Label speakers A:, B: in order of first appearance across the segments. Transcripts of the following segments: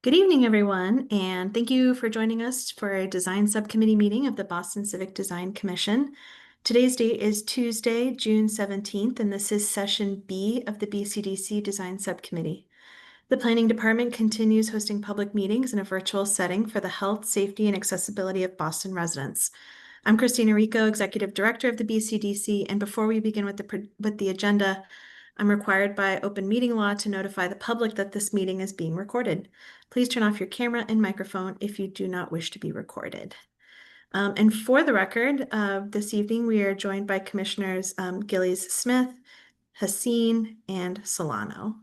A: Good evening, everyone, and thank you for joining us for a design subcommittee meeting of the Boston Civic Design Commission. Today's date is Tuesday, June 17th, and this is session B of the BCDC Design Subcommittee. The Planning Department continues hosting public meetings in a virtual setting for the health, safety, and accessibility of Boston residents. I'm Christina Rico, Executive Director of the BCDC, and before we begin with the agenda, I'm required by open meeting law to notify the public that this meeting is being recorded. Please turn off your camera and microphone if you do not wish to be recorded. And for the record, this evening we are joined by Commissioners Gillies Smith, Haseen, and Solano.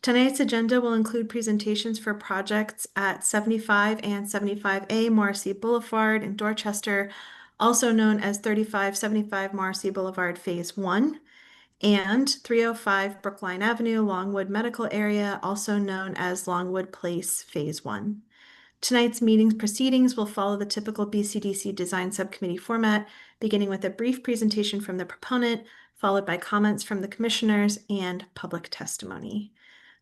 A: Tonight's agenda will include presentations for projects at 75 and 75A Morrissey Boulevard in Dorchester, also known as 3575 Morrissey Boulevard Phase 1, and 305 Brookline Avenue, Longwood Medical Area, also known as Longwood Place Phase 1. Tonight's meeting proceedings will follow the typical BCDC Design Subcommittee format, beginning with a brief presentation from the proponent, followed by comments from the commissioners and public testimony.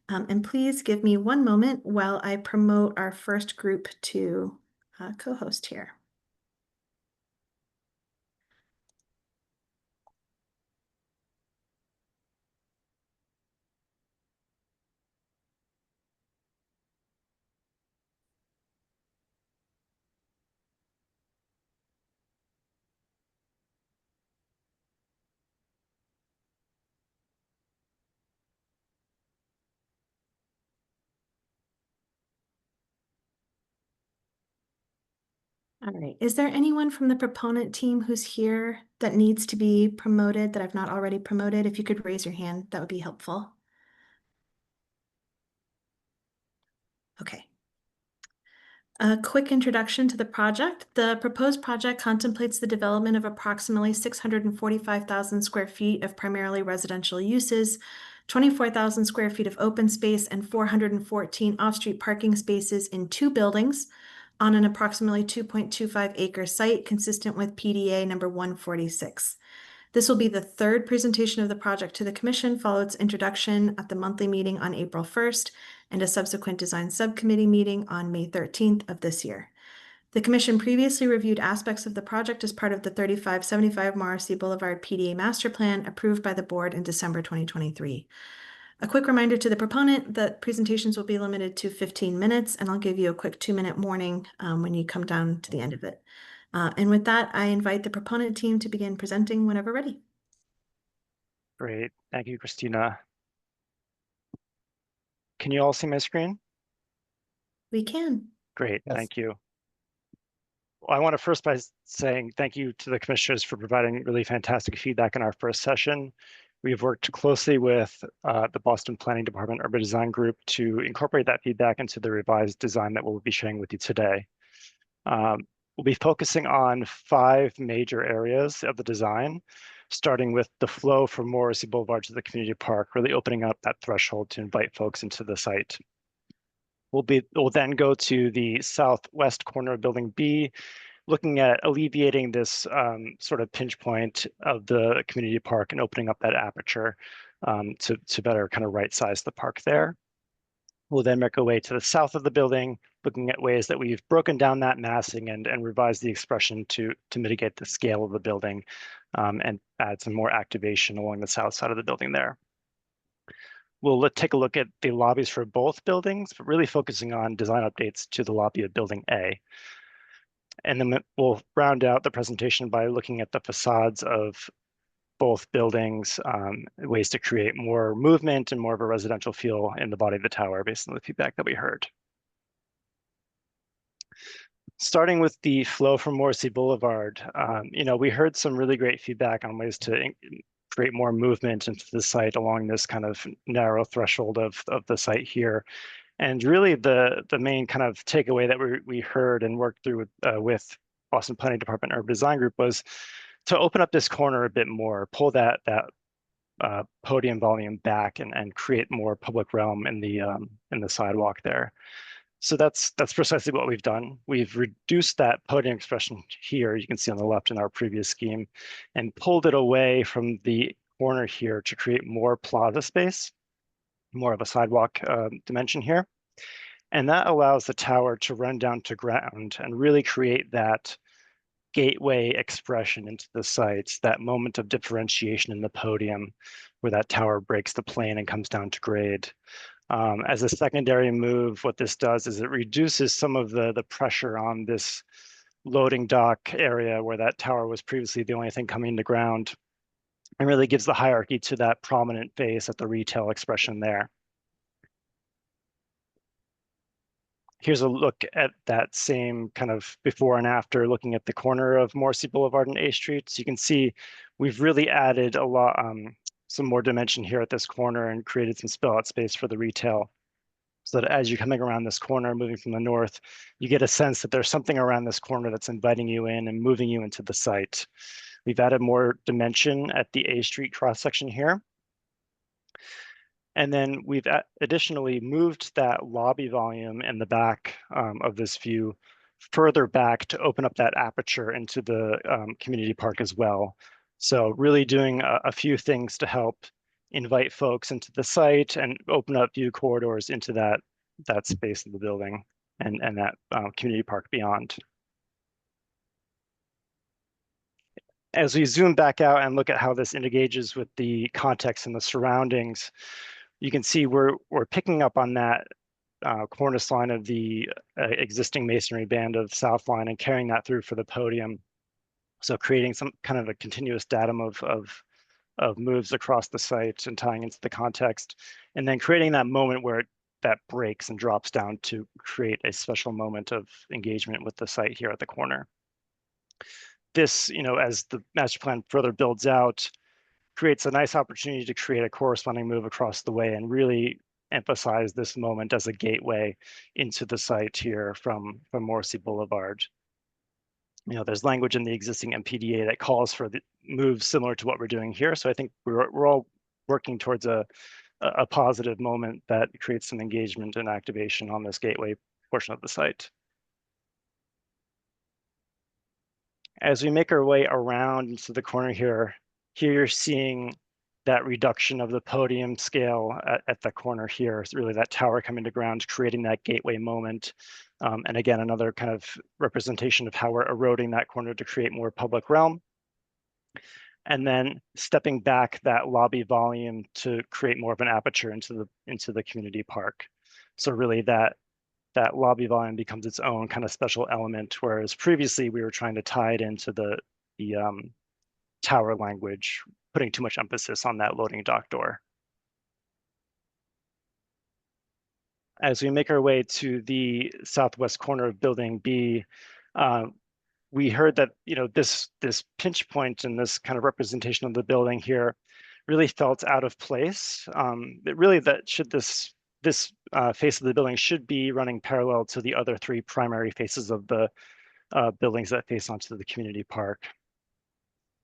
A: And please give me one moment while I promote our first group to co-host here. All right. Is there anyone from the proponent team who's here that needs to be promoted that I've not already promoted? If you could raise your hand, that would be helpful. Okay. A quick introduction to the project. The proposed project contemplates the development of approximately 645,000 square feet of primarily residential uses, 24,000 square feet of open space, and 414 off-street parking spaces in 2 buildings on an approximately 2.25 acre site consistent with PDA number 146. This will be the third presentation of the project to the Commission, followed its introduction at the monthly meeting on April 1st and a subsequent design subcommittee meeting on May 13th of this year. The Commission previously reviewed aspects of the project as part of the 3575 Morrissey Boulevard PDA Master Plan approved by the board in December 2023. A quick reminder to the proponent that presentations will be limited to 15 minutes, and I'll give you a quick 2-minute warning when you come down to the end of it. And with that, I invite the proponent team to begin presenting whenever ready.
B: Great. Thank you, Christina. Can you all see my screen?
A: We can.
B: Great.
C: Yes.
B: Thank you. Well, I want to first by saying thank you to the commissioners for providing really fantastic feedback in our first session. We've worked closely with the Boston Planning Department Urban Design Group to incorporate that feedback into the revised design that we'll be sharing with you today. We'll be focusing on 5 major areas of the design, starting with the flow from Morrissey Boulevard to the community park, really opening up that threshold to invite folks into the site. We'll then go to the southwest corner of Building B, looking at alleviating this sort of pinch point of the community park and opening up that aperture to better kind of right size the park there. We'll then make our way to the south of the building, looking at ways that we've broken down that massing and revised the expression to mitigate the scale of the building and add some more activation along the south side of the building there. We'll take a look at the lobbies for both buildings, but really focusing on design updates to the lobby of Building A. And then we'll round out the presentation by looking at the facades of both buildings, ways to create more movement and more of a residential feel in the body of the tower based on the feedback that we heard. Starting with the flow from Morrissey Boulevard, we heard some really great feedback on ways to create more movement into the site along this kind of narrow threshold of the site here. And really the main kind of takeaway that we heard and worked through with Boston Planning Department Urban Design Group was to open up this corner a bit more, pull that podium volume back and create more public realm in the sidewalk there. So that's precisely what we've done. We've reduced that podium expression here, you can see on the left in our previous scheme, and pulled it away from the corner here to create more plaza space, more of a sidewalk dimension here. And that allows the tower to run down to ground and really create that gateway expression into the sites, that moment of differentiation in the podium where that tower breaks the plane and comes down to grade. As a secondary move, what this does is it reduces some of the pressure on this loading dock area where that tower was previously the only thing coming to ground, and really gives the hierarchy to that prominent face at the retail expression there. Here's a look at that same kind of before and after, looking at the corner of Morrissey Boulevard and A Street. So you can see we've really added a lot, some more dimension here at this corner and created some spill out space for the retail. So that as you're coming around this corner, moving from the north, you get a sense that there's something around this corner that's inviting you in and moving you into the site. We've added more dimension at the A Street cross section here. And then we've additionally moved that lobby volume in the back of this view further back to open up that aperture into the community park as well. So really doing a few things to help invite folks into the site and open up view corridors into that space of the building and that community park beyond. As we zoom back out and look at how this engages with the context and the surroundings, you can see we're picking up on that cornice line of the existing masonry band of South Line and carrying that through for the podium. So creating some kind of a continuous datum of moves across the site and tying into the context, and then creating that moment where that breaks and drops down to create a special moment of engagement with the site here at the corner. This, as the master plan further builds out, creates a nice opportunity to create a corresponding move across the way and really emphasize this moment as a gateway into the site here from Morrissey Boulevard. There's language in the existing MPDA that calls for the moves similar to what we're doing here. So I think we're all working towards a positive moment that creates some engagement and activation on this gateway portion of the site. As we make our way around into the corner here you're seeing that reduction of the podium scale at the corner here. It's really that tower coming to ground, creating that gateway moment. And again, another kind of representation of how we're eroding that corner to create more public realm. And then stepping back that lobby volume to create more of an aperture into the community park. So really that lobby volume becomes its own kind of special element, whereas previously we were trying to tie it into the tower language, putting too much emphasis on that loading dock door. As we make our way to the southwest corner of Building B, we heard that this pinch point and this kind of representation of the building here really felt out of place. This face of the building should be running parallel to the other three primary faces of the buildings that face onto the community park.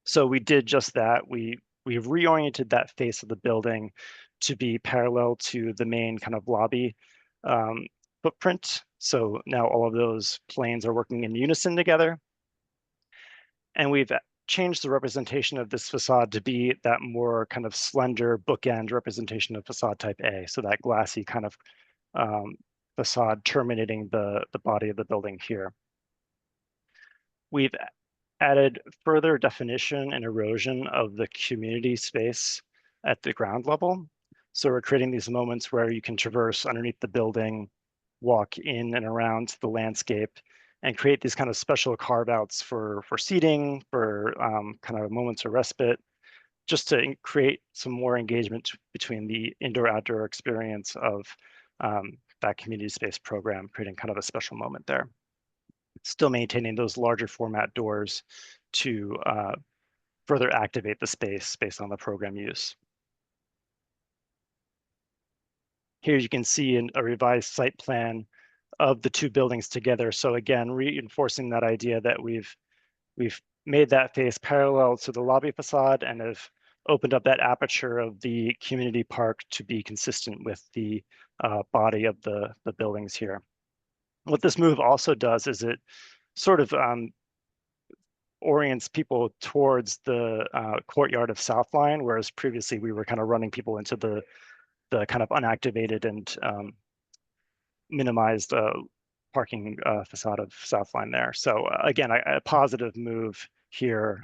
B: So we did just that. We've reoriented that face of the building to be parallel to the main kind of lobby footprint. So now all of those planes are working in unison together. And we've changed the representation of this facade to be that more kind of slender bookend representation of facade type A. So that glassy kind of facade terminating the body of the building here. We've added further definition and erosion of the community space at the ground level. So we're creating these moments where you can traverse underneath the building, walk in and around the landscape, and create these kind of special carve outs for seating, for kind of moments of respite, just to create some more engagement between the indoor-outdoor experience of that community space program, creating kind of a special moment there. Still maintaining those larger format doors to further activate the space based on the program use. Here you can see a revised site plan of the two buildings together. So again, reinforcing that idea that we've made that face parallel to the lobby facade and have opened up that aperture of the community park to be consistent with the body of the buildings here. What this move also does is it sort of orients people towards the courtyard of South Line, whereas previously we were kind of running people into the kind of unactivated and minimized parking facade of Southline there. So again, a positive move here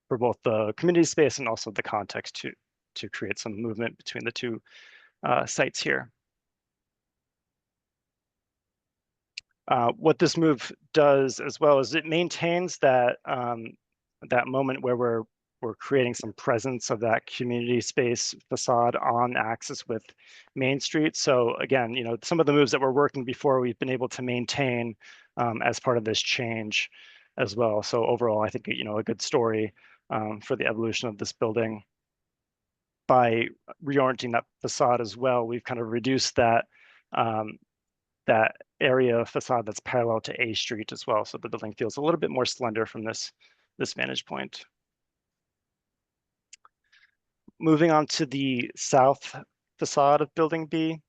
B: for both the community space and also the context to create some movement between the two sites here. What this move does as well is it maintains that that moment where we're creating some presence of that community space facade on axis with Main Street. So again, some of the moves that were working before, we've been able to maintain as part of this change as well. So overall, I think a good story for the evolution of this building. By reorienting that facade as well, we've kind of reduced that that area of facade that's parallel to A Street as well. So the building feels a little bit more slender from this vantage point. Moving on to the south facade of Building B,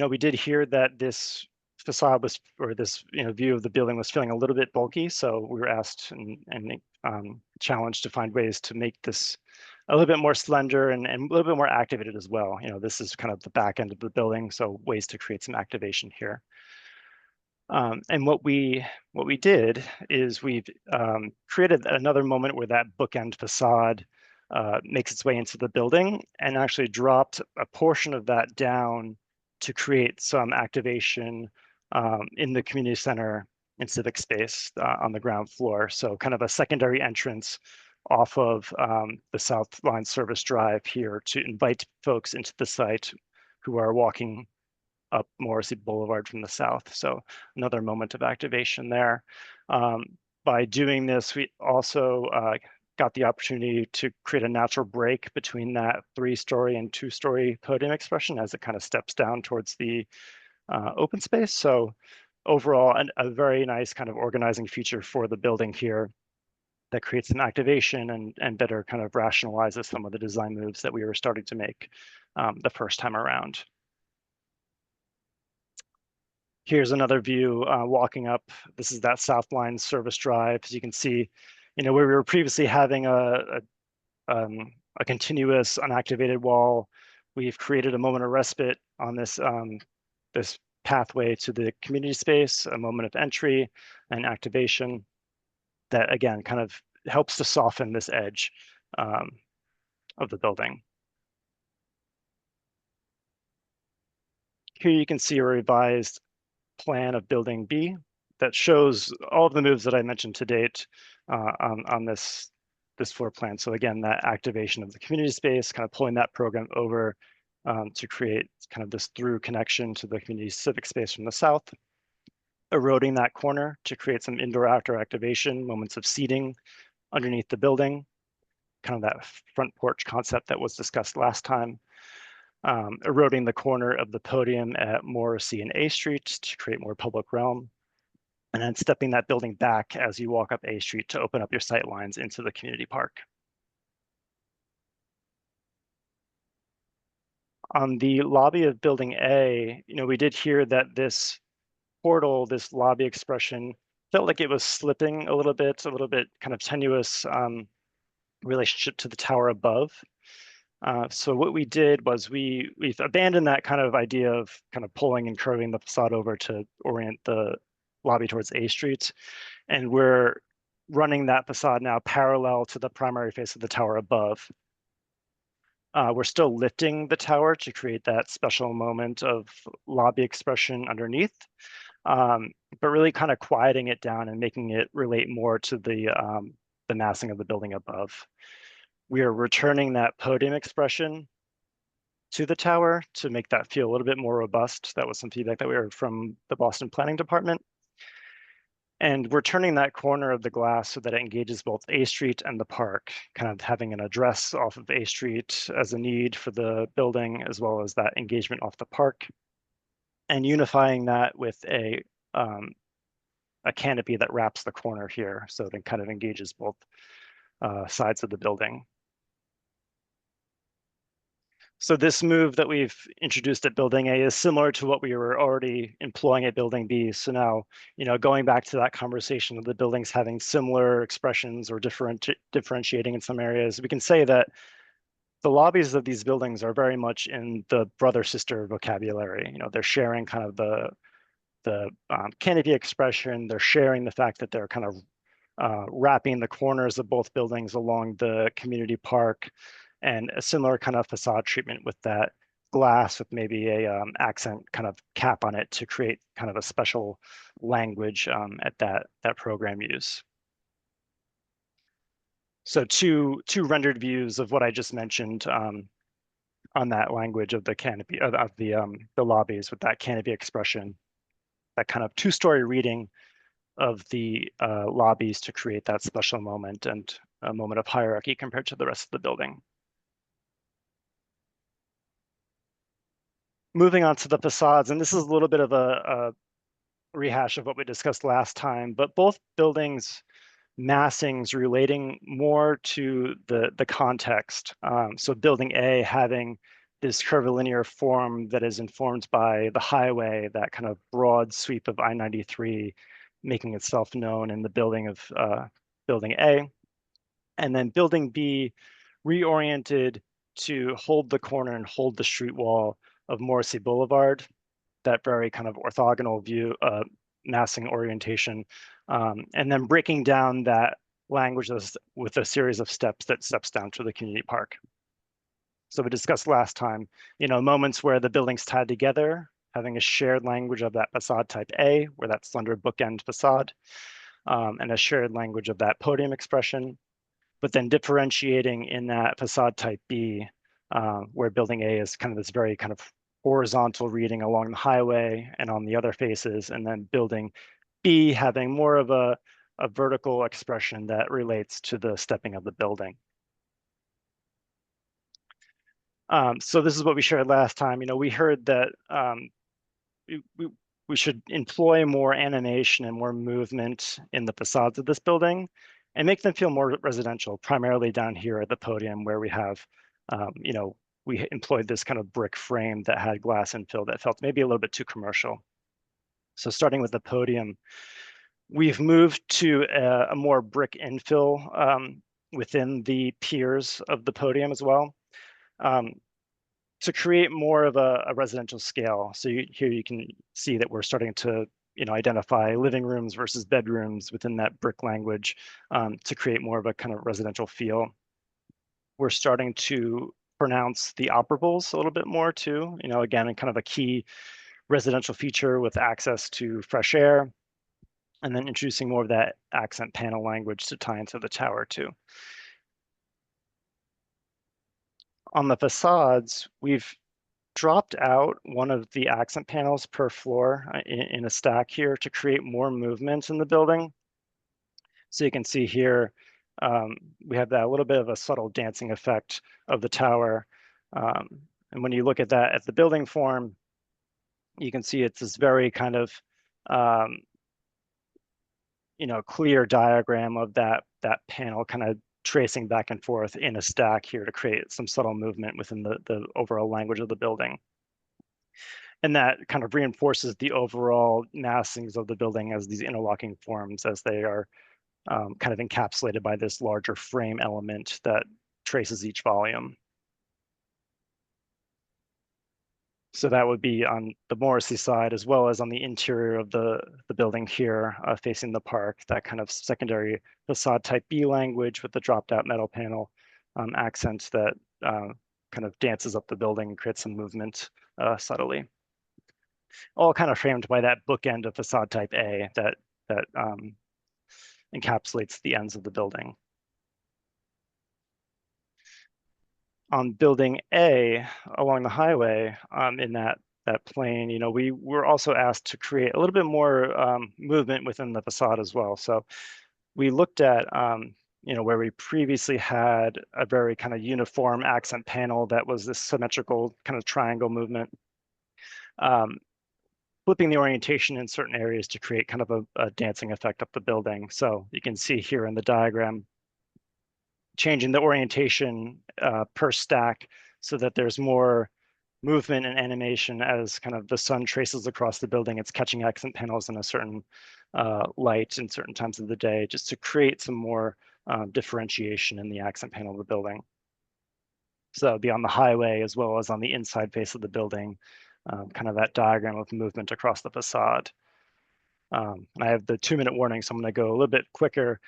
B: we did hear that this facade was, or this view of the building was feeling a little bit bulky. So we were asked and challenged to find ways to make this a little bit more slender and a little bit more activated as well. This is kind of the back end of the building, so ways to create some activation here. And what we did is we've created another moment where that bookend facade makes its way into the building, and actually dropped a portion of that down to create some activation in the community center and civic space on the ground floor. So kind of a secondary entrance off of the South Line Service Drive here to invite folks into the site who are walking up Morrissey Boulevard from the south. So another moment of activation there. By doing this, we also got the opportunity to create a natural break between that 3-story and 2-story podium expression as it kind of steps down towards the open space. So overall, a very nice kind of organizing feature for the building here that creates an activation and better kind of rationalizes some of the design moves that we were starting to make the first time around. Here's another view walking up. This is that South Line Service Drive. As you can see, where we were previously having a continuous unactivated wall, we've created a moment of respite on this this pathway to the community space, a moment of entry and activation that again kind of helps to soften this edge of the building. Here you can see a revised plan of Building B that shows all of the moves that I mentioned to date on this floor plan. So again, that activation of the community space, kind of pulling that program over to create kind of this through connection to the community civic space from the south, eroding that corner to create some indoor-outdoor activation, moments of seating underneath the building, kind of that front porch concept that was discussed last time. Eroding the corner of the podium at Morrissey and A Street to create more public realm, and then stepping that building back as you walk up A Street to open up your sight lines into the community park. On the lobby of Building A, we did hear that this portal, this lobby expression, felt like it was slipping a little bit kind of tenuous relationship to the tower above. So what we did was we've abandoned that kind of idea of kind of pulling and curving the facade over to orient the lobby towards A Street. And we're running that facade now parallel to the primary face of the tower above. We're still lifting the tower to create that special moment of lobby expression underneath, but really kind of quieting it down and making it relate more to the massing of the building above. We are returning that podium expression to the tower to make that feel a little bit more robust. That was some feedback that we heard from the Boston Planning Department. And we're turning that corner of the glass so that it engages both A Street and the park, kind of having an address off of A Street as a need for the building, as well as that engagement off the park, and unifying that with a canopy that wraps the corner here, so it kind of engages both sides of the building. So this move that we've introduced at Building A is similar to what we were already employing at Building B. So now, going back to that conversation of the buildings having similar expressions or differentiating in some areas, we can say that the lobbies of these buildings are very much in the brother-sister vocabulary. They're sharing kind of the canopy expression. They're sharing the fact that they're kind of wrapping the corners of both buildings along the community park, and a similar kind of facade treatment with that glass with maybe a accent kind of cap on it to create kind of a special language at that program use. So two rendered views of what I just mentioned on that language of the canopy of the lobbies with that canopy expression, that kind of two-story reading of the lobbies to create that special moment and a moment of hierarchy compared to the rest of the building. Moving on to the facades, and this is a little bit of a rehash of what we discussed last time, but both buildings massings relating more to the context. So building A having this curvilinear form that is informed by the highway, that kind of broad sweep of I-93 making itself known in the building of building A. And then building B reoriented to hold the corner and hold the street wall of Morrissey Boulevard, that very kind of orthogonal view, massing orientation, and then breaking down that language with a series of steps that steps down to the community park. So we discussed last time, moments where the building's tied together, having a shared language of that facade type A, where that slender bookend facade, and a shared language of that podium expression, but then differentiating in that facade type B, where building A is kind of this very kind of horizontal reading along the highway and on the other faces, and then building B having more of a vertical expression that relates to the stepping of the building. So this is what we shared last time. We heard that we should employ more animation and more movement in the facades of this building and make them feel more residential, primarily down here at the podium where we have, we employed this kind of brick frame that had glass infill that felt maybe a little bit too commercial. So starting with the podium, we've moved to a more brick infill within the piers of the podium as well, to create more of a residential scale. So here you can see that we're starting to identify living rooms versus bedrooms within that brick language to create more of a kind of residential feel. We're starting to pronounce the operables a little bit more too, again, kind of a key residential feature with access to fresh air, and then introducing more of that accent panel language to tie into the tower too. On the facades, we've dropped out one of the accent panels per floor in a stack here to create more movement in the building. So you can see here, we have that a little bit of a subtle dancing effect of the tower. And when you look at that at the building form, you can see it's this very kind of, clear diagram of that panel kind of tracing back and forth in a stack here to create some subtle movement within the overall language of the building. And that kind of reinforces the overall massings of the building as these interlocking forms, as they are kind of encapsulated by this larger frame element that traces each volume. So that would be on the Morrissey side, as well as on the interior of the building here, facing the park, that kind of secondary facade type B language with the dropped out metal panel accents that kind of dances up the building and creates some movement subtly. All kind of framed by that bookend of facade type A that encapsulates the ends of the building. On building A along the highway, in that plane, we were also asked to create a little bit more movement within the facade as well. So we looked at where we previously had a very kind of uniform accent panel that was this symmetrical kind of triangle movement, flipping the orientation in certain areas to create kind of a dancing effect up the building. So you can see here in the diagram, changing the orientation per stack so that there's more movement and animation as kind of the sun traces across the building. It's catching accent panels in a certain light in certain times of the day, just to create some more differentiation in the accent panel of the building. So it'd be on the highway as well as on the inside face of the building, kind of that diagram of movement across the facade. And I have the 2-minute warning, so I'm going to go a little bit quicker.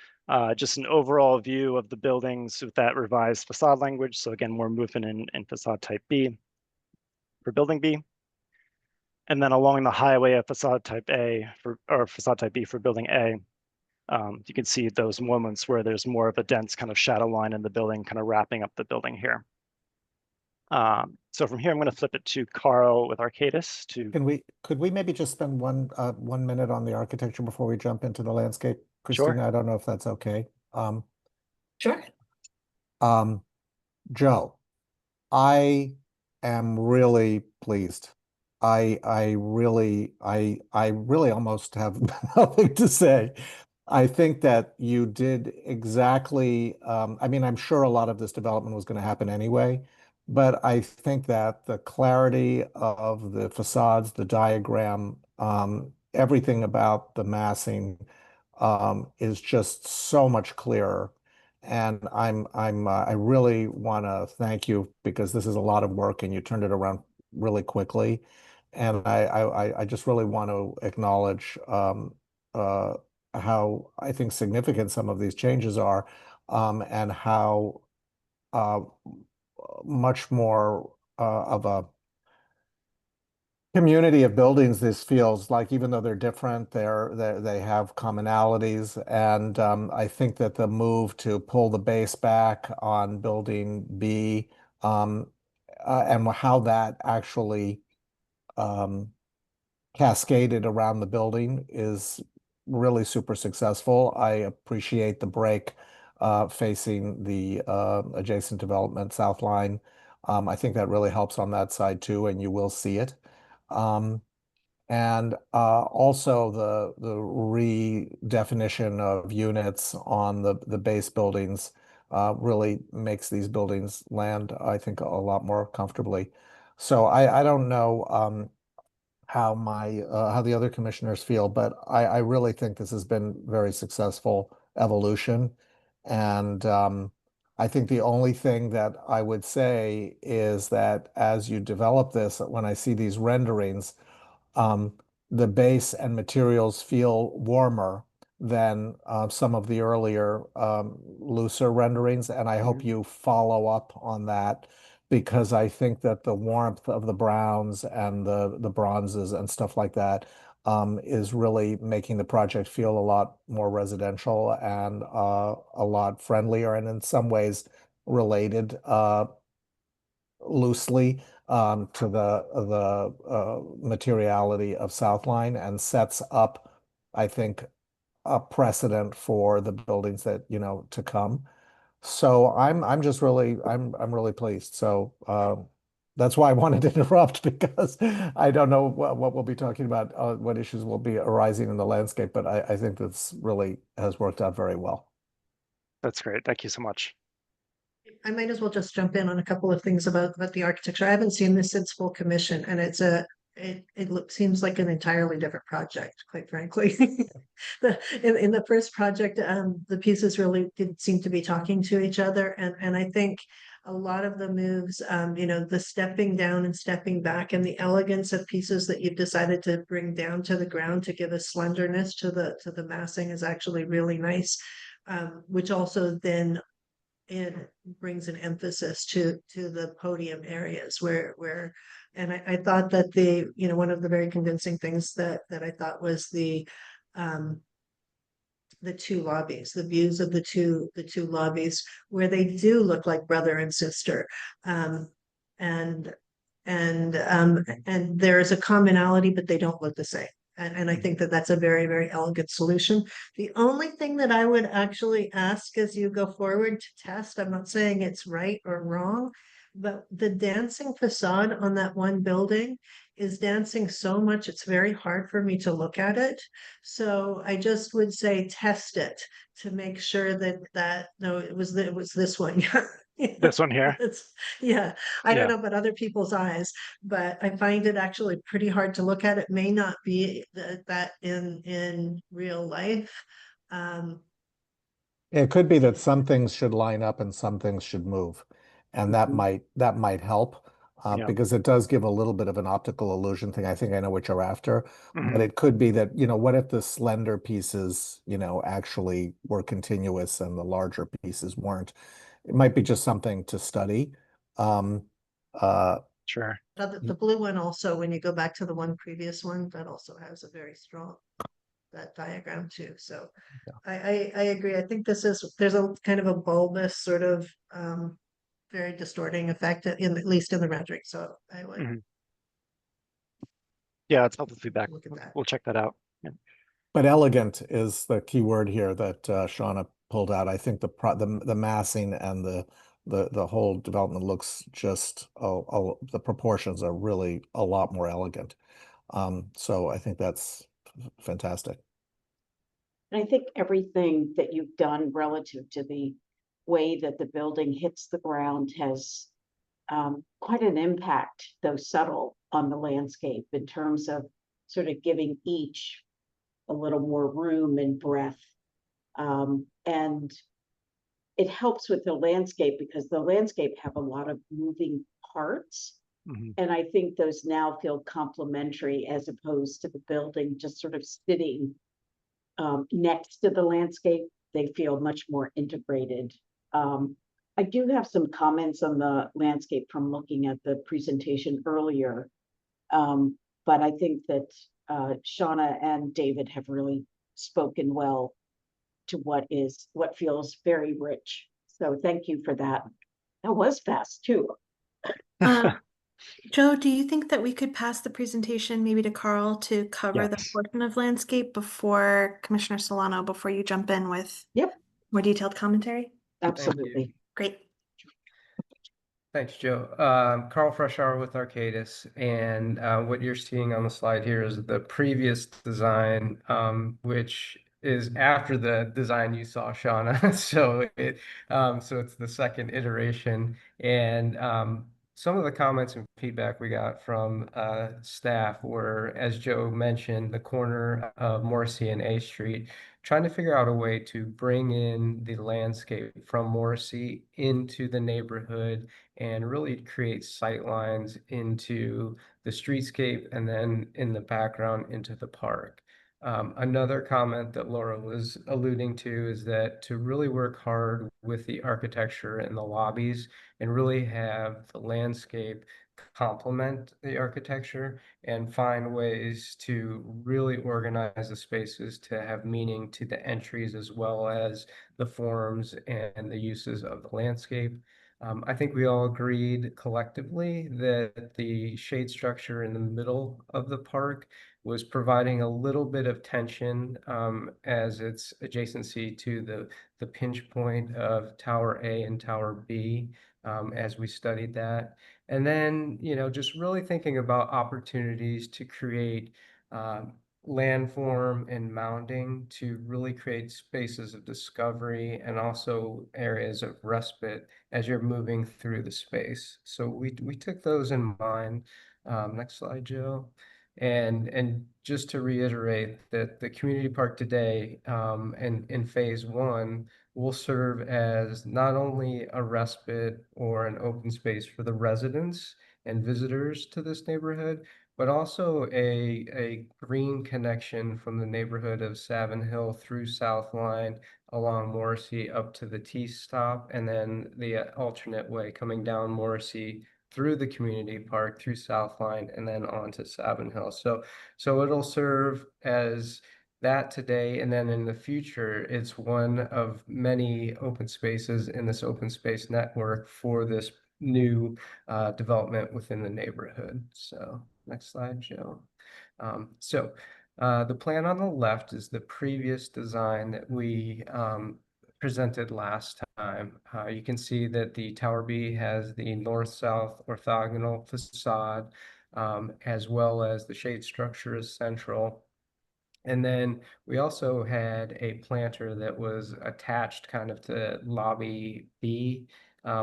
B: Just an overall view of the buildings with that revised facade language. So again, more movement in facade type B for building B. And then along the highway of facade type A or facade type B for building A, you can see those moments where there's more of a dense kind of shadow line in the building, kind of wrapping up the building here. So from here, I'm going to flip it to Carl with Arcadis to.
C: Could we maybe just spend 1 minute on the architecture before we jump into the landscape?
B: Sure.
C: Christina, I don't know if that's okay.
A: Sure.
C: Joe, I am really pleased. I really almost have nothing to say. I think that you did exactly, I mean, I'm sure a lot of this development was going to happen anyway, but I think that the clarity of the facades, the diagram, everything about the massing, is just so much clearer. And I really want to thank you because this is a lot of work and you turned it around really quickly. And I just really want to acknowledge how I think significant some of these changes are, and how uh, much more of a community of buildings this feels like, even though they're different, they have commonalities. And I think that the move to pull the base back on building B, and how that actually um, cascaded around the building is really super successful. I appreciate the break facing the adjacent development South Line. I think that really helps on that side too, and you will see it. Um, and also the redefinition of units on the base buildings really makes these buildings land, I think, a lot more comfortably. So I don't know how the other commissioners feel, but I really think this has been very successful evolution. And I think the only thing that I would say is that as you develop this, when I see these renderings, um, the base and materials feel warmer than some of the earlier looser renderings. And I hope you follow up on that because I think that the warmth of the browns and the bronzes and stuff like that is really making the project feel a lot more residential and a lot friendlier and in some ways related loosely to the materiality of Southline and sets up, I think, a precedent for the buildings that, to come. So I'm really pleased. So that's why I wanted to interrupt because I don't know what we'll be talking about, what issues will be arising in the landscape, but I think this really has worked out very well.
B: That's great. Thank you so much.
D: I might as well just jump in on a couple of things about the architecture. I haven't seen this since full commission, and seems like an entirely different project, quite frankly. In the first project, the pieces really did seem to be talking to each other, and I think a lot of the moves, the stepping down and stepping back, and the elegance of pieces that you've decided to bring down to the ground to give a slenderness to the massing is actually really nice. Which also then it brings an emphasis to the podium areas where and I thought that one of the very convincing things that I thought was the two lobbies, the views of the two lobbies where they do look like brother and sister, and and there is a commonality, but they don't look the same. And I think that that's a very, very elegant solution. The only thing that I would actually ask as you go forward to test, I'm not saying it's right or wrong, but the dancing facade on that one building is dancing so much, it's very hard for me to look at it. So I just would say test it to make sure no, it was this one.
B: This one here.
D: Yeah, I don't
B: Yeah.
D: know about other people's eyes, but I find it actually pretty hard to look at. It may not be that in real life.
C: It could be that some things should line up and some things should move. and that might help.
B: Yeah.
C: Because it does give a little bit of an optical illusion thing. I think I know what you're after, but
B: Mhm.
C: it could be that, what if the slender pieces, actually were continuous and the larger pieces weren't? It might be just something to study. Um,
B: Sure.
D: The blue one also, when you go back to the one previous one, that also has a very strong, that diagram too. So I agree. I think there's a kind of a bulbous sort of very distorting effect at least in the rendering. So I would
B: Mhm. Yeah, it's helpful feedback.
D: look at that.
B: We'll check that out. Yeah.
C: But elegant is the key word here that Shauna pulled out. I think the massing and the whole development looks just the proportions are really a lot more elegant. So I think that's fantastic.
E: And I think everything that you've done relative to the way that the building hits the ground has quite an impact, though subtle, on the landscape in terms of sort of giving each a little more room and breadth. And it helps with the landscape because the landscape have a lot of moving parts.
B: Mhm.
E: And I think those now feel complementary as opposed to the building just sort of sitting next to the landscape. They feel much more integrated. I do have some comments on the landscape from looking at the presentation earlier. But I think that Shauna and David have really spoken well to what feels very rich. So thank you for that. That was fast too.
A: Joe, do you think that we could pass the presentation maybe to Carl to cover the
B: Yes.
A: portion of landscape before Commissioner Solano, before you jump in with
E: Yep,
A: more detailed commentary?
E: absolutely.
A: Great.
F: Thanks, Joe. Carl Freshour with Arcadis, and what you're seeing on the slide here is the previous design, which is after the design you saw, Shauna. So it's the second iteration, and some of the comments and feedback we got from staff were, as Joe mentioned, the corner of Morrissey and A Street, trying to figure out a way to bring in the landscape from Morrissey into the neighborhood and really create sight lines into the streetscape and then in the background into the park. Another comment that Laura was alluding to is that to really work hard with the architecture in the lobbies and really have the landscape complement the architecture and find ways to really organize the spaces to have meaning to the entries as well as the forms and the uses of the landscape. I think we all agreed collectively that the shade structure in the middle of the park was providing a little bit of tension as its adjacency to the pinch point of Tower A and Tower B as we studied that. And then, just really thinking about opportunities to create landform and mounding to really create spaces of discovery and also areas of respite as you're moving through the space. So we took those in mind. Next slide, Joe. And just to reiterate that the community park today and in phase one will serve as not only a respite or an open space for the residents and visitors to this neighborhood, but also a green connection from the neighborhood of Savin Hill through South Line along Morrissey up to the T stop, and then the alternate way coming down Morrissey through the community park, through South Line, and then on to Savin Hill. So it'll serve as that today, and then in the future, it's one of many open spaces in this open space network for this new development within the neighborhood. So next slide, Joe. The plan on the left is the previous design that we presented last time. You can see that the Tower B has the north-south orthogonal facade, as well as the shade structure is central. And then we also had a planter that was attached kind of to lobby B,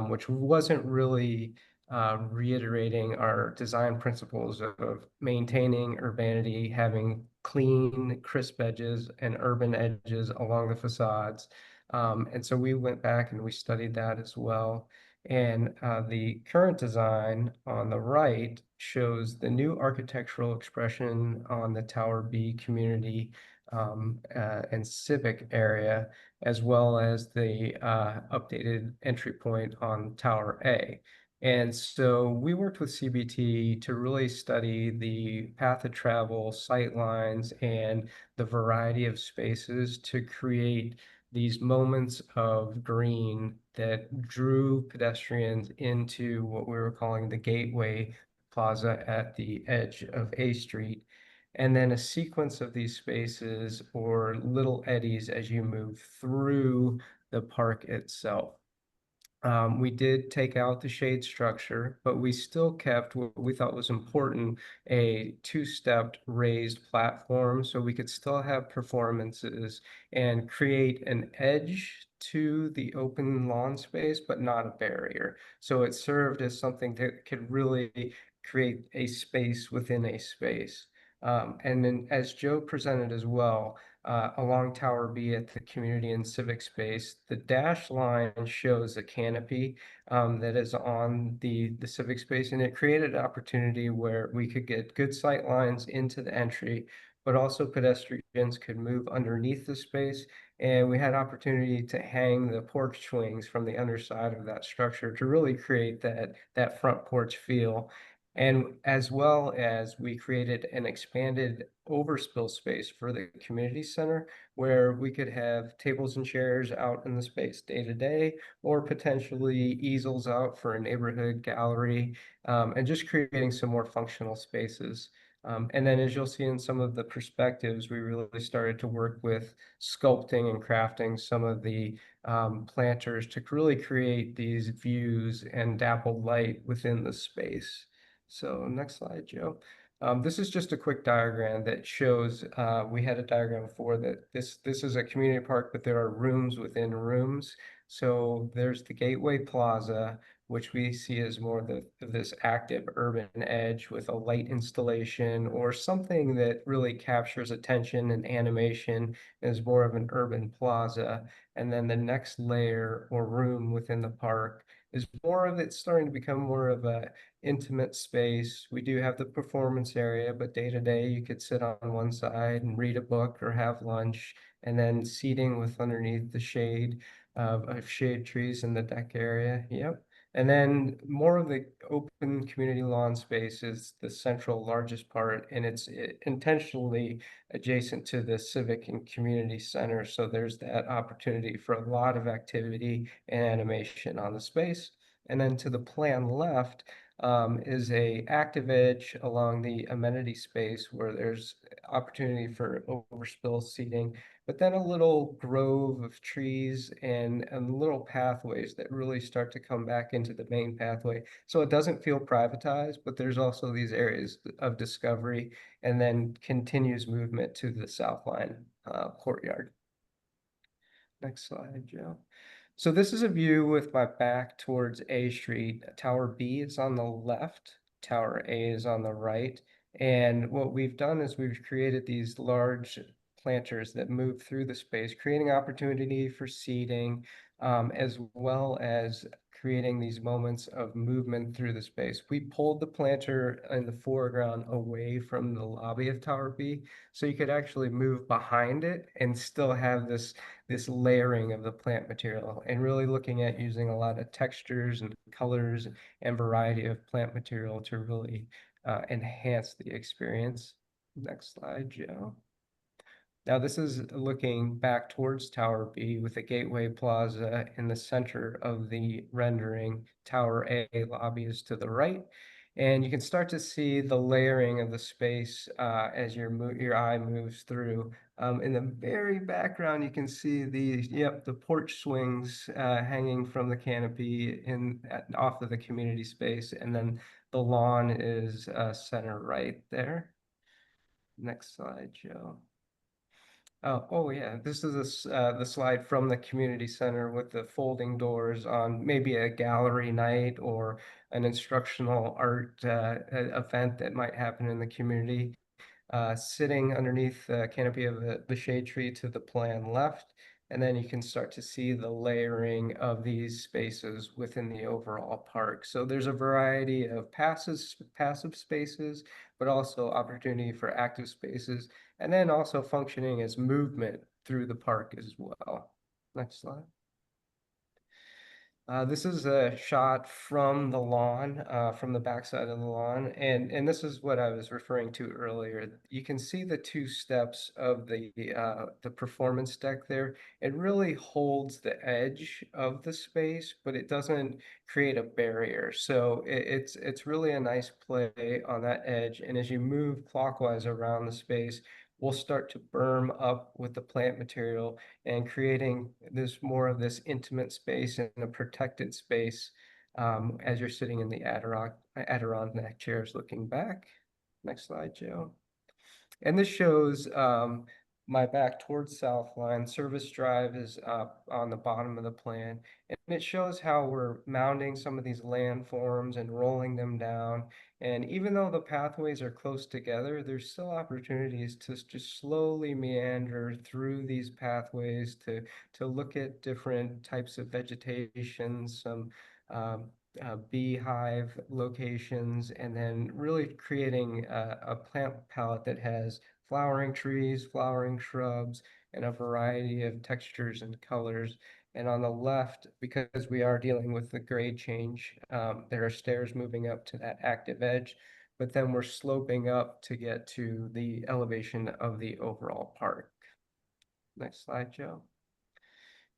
F: which wasn't really reiterating our design principles of maintaining urbanity, having clean, crisp edges and urban edges along the facades. And so we went back and we studied that as well. And the current design on the right shows the new architectural expression on the Tower B community and civic area, as well as the updated entry point on Tower A. And so we worked with CBT to really study the path of travel, sight lines, and the variety of spaces to create these moments of green that drew pedestrians into what we were calling the Gateway Plaza at the edge of A Street. And then a sequence of these spaces or little eddies as you move through the park itself. We did take out the shade structure, but we still kept what we thought was important, a two-stepped raised platform, so we could still have performances and create an edge to the open lawn space, but not a barrier. So it served as something that could really create a space within a space. And then as Joe presented as well, along Tower B at the community and civic space, the dashed line shows a canopy that is on the civic space, and it created an opportunity where we could get good sight lines into the entry, but also pedestrians could move underneath the space. And we had opportunity to hang the porch swings from the underside of that structure to really create that front porch feel. And as well as we created an expanded overspill space for the community center where we could have tables and chairs out in the space day to day, or potentially easels out for a neighborhood gallery, and just creating some more functional spaces. And then as you'll see in some of the perspectives, we really started to work with sculpting and crafting some of the planters to really create these views and dappled light within the space. So next slide, Joe. This is just a quick diagram that shows, we had a diagram before that this is a community park, but there are rooms within rooms. So there's the Gateway Plaza, which we see as more of this active urban edge with a light installation or something that really captures attention and animation as more of an urban plaza. And then the next layer or room within the park is more of it starting to become more of a intimate space. We do have the performance area, but day to day you could sit on one side and read a book or have lunch, and then seating with underneath the shade of shade trees in the deck area. Yep. And then more of the open community lawn space is the central largest part, and it's intentionally adjacent to the civic and community center. So there's that opportunity for a lot of activity and animation on the space. And then to the plan left, is a active edge along the amenity space where there's opportunity for overspill seating, but then a little grove of trees and little pathways that really start to come back into the main pathway. So it doesn't feel privatized, but there's also these areas of discovery and then continues movement to the South Line courtyard. Next slide, Joe. So this is a view with my back towards A Street. Tower B is on the left, Tower A is on the right. And what we've done is we've created these large planters that move through the space, creating opportunity for seating, as well as creating these moments of movement through the space. We pulled the planter in the foreground away from the lobby of Tower B, so you could actually move behind it and still have this layering of the plant material, and really looking at using a lot of textures and colors and variety of plant material to really enhance the experience. Next slide, Joe. Now this is looking back towards Tower B with the Gateway Plaza in the center of the rendering. Tower A lobby is to the right. And you can start to see the layering of the space as your eye moves through. In the very background, you can see the porch swings hanging from the canopy off of the community space. And then the lawn is center right there. Next slide, Joe. Oh yeah, this is the slide from the community center with the folding doors on maybe a gallery night or an instructional art event that might happen in the community. Sitting underneath the canopy of the shade tree to the plan left And then you can start to see the layering of these spaces within the overall park. So there's a variety of passive spaces, but also opportunity for active spaces, and then also functioning as movement through the park as well. Next slide. This is a shot from the lawn, from the backside of the lawn, and this is what I was referring to earlier. You can see the two steps of the performance deck there. It really holds the edge of the space, but it doesn't create a barrier. So it's really a nice play on that edge. And as you move clockwise around the space, we'll start to berm up with the plant material and creating this more of this intimate space and a protected space as you're sitting in the Adirondack chairs looking back. Next slide, Joe. And this shows my back towards Southline. Service Drive is up on the bottom of the plan. And it shows how we're mounting some of these landforms and rolling them down. And even though the pathways are close together, there's still opportunities to just slowly meander through these pathways to look at different types of vegetation, some beehive locations, and then really creating a plant palette that has flowering trees, flowering shrubs, and a variety of textures and colors. And on the left, because we are dealing with the grade change, there are stairs moving up to that active edge, but then we're sloping up to get to the elevation of the overall park. Next slide, Joe.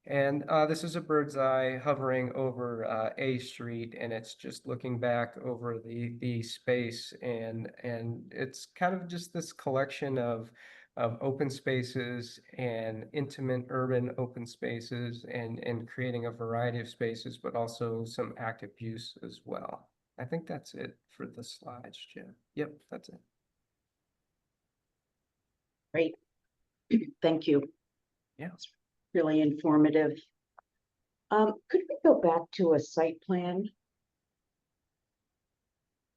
F: And this is a bird's eye hovering over A Street, and it's just looking back over the space, and it's kind of just this collection of open spaces and intimate urban open spaces, and creating a variety of spaces, but also some active use as well. I think that's it for the slides, Jim. Yep, that's it.
E: Great. Thank you.
F: Yeah.
E: Really informative. Could we go back to a site plan?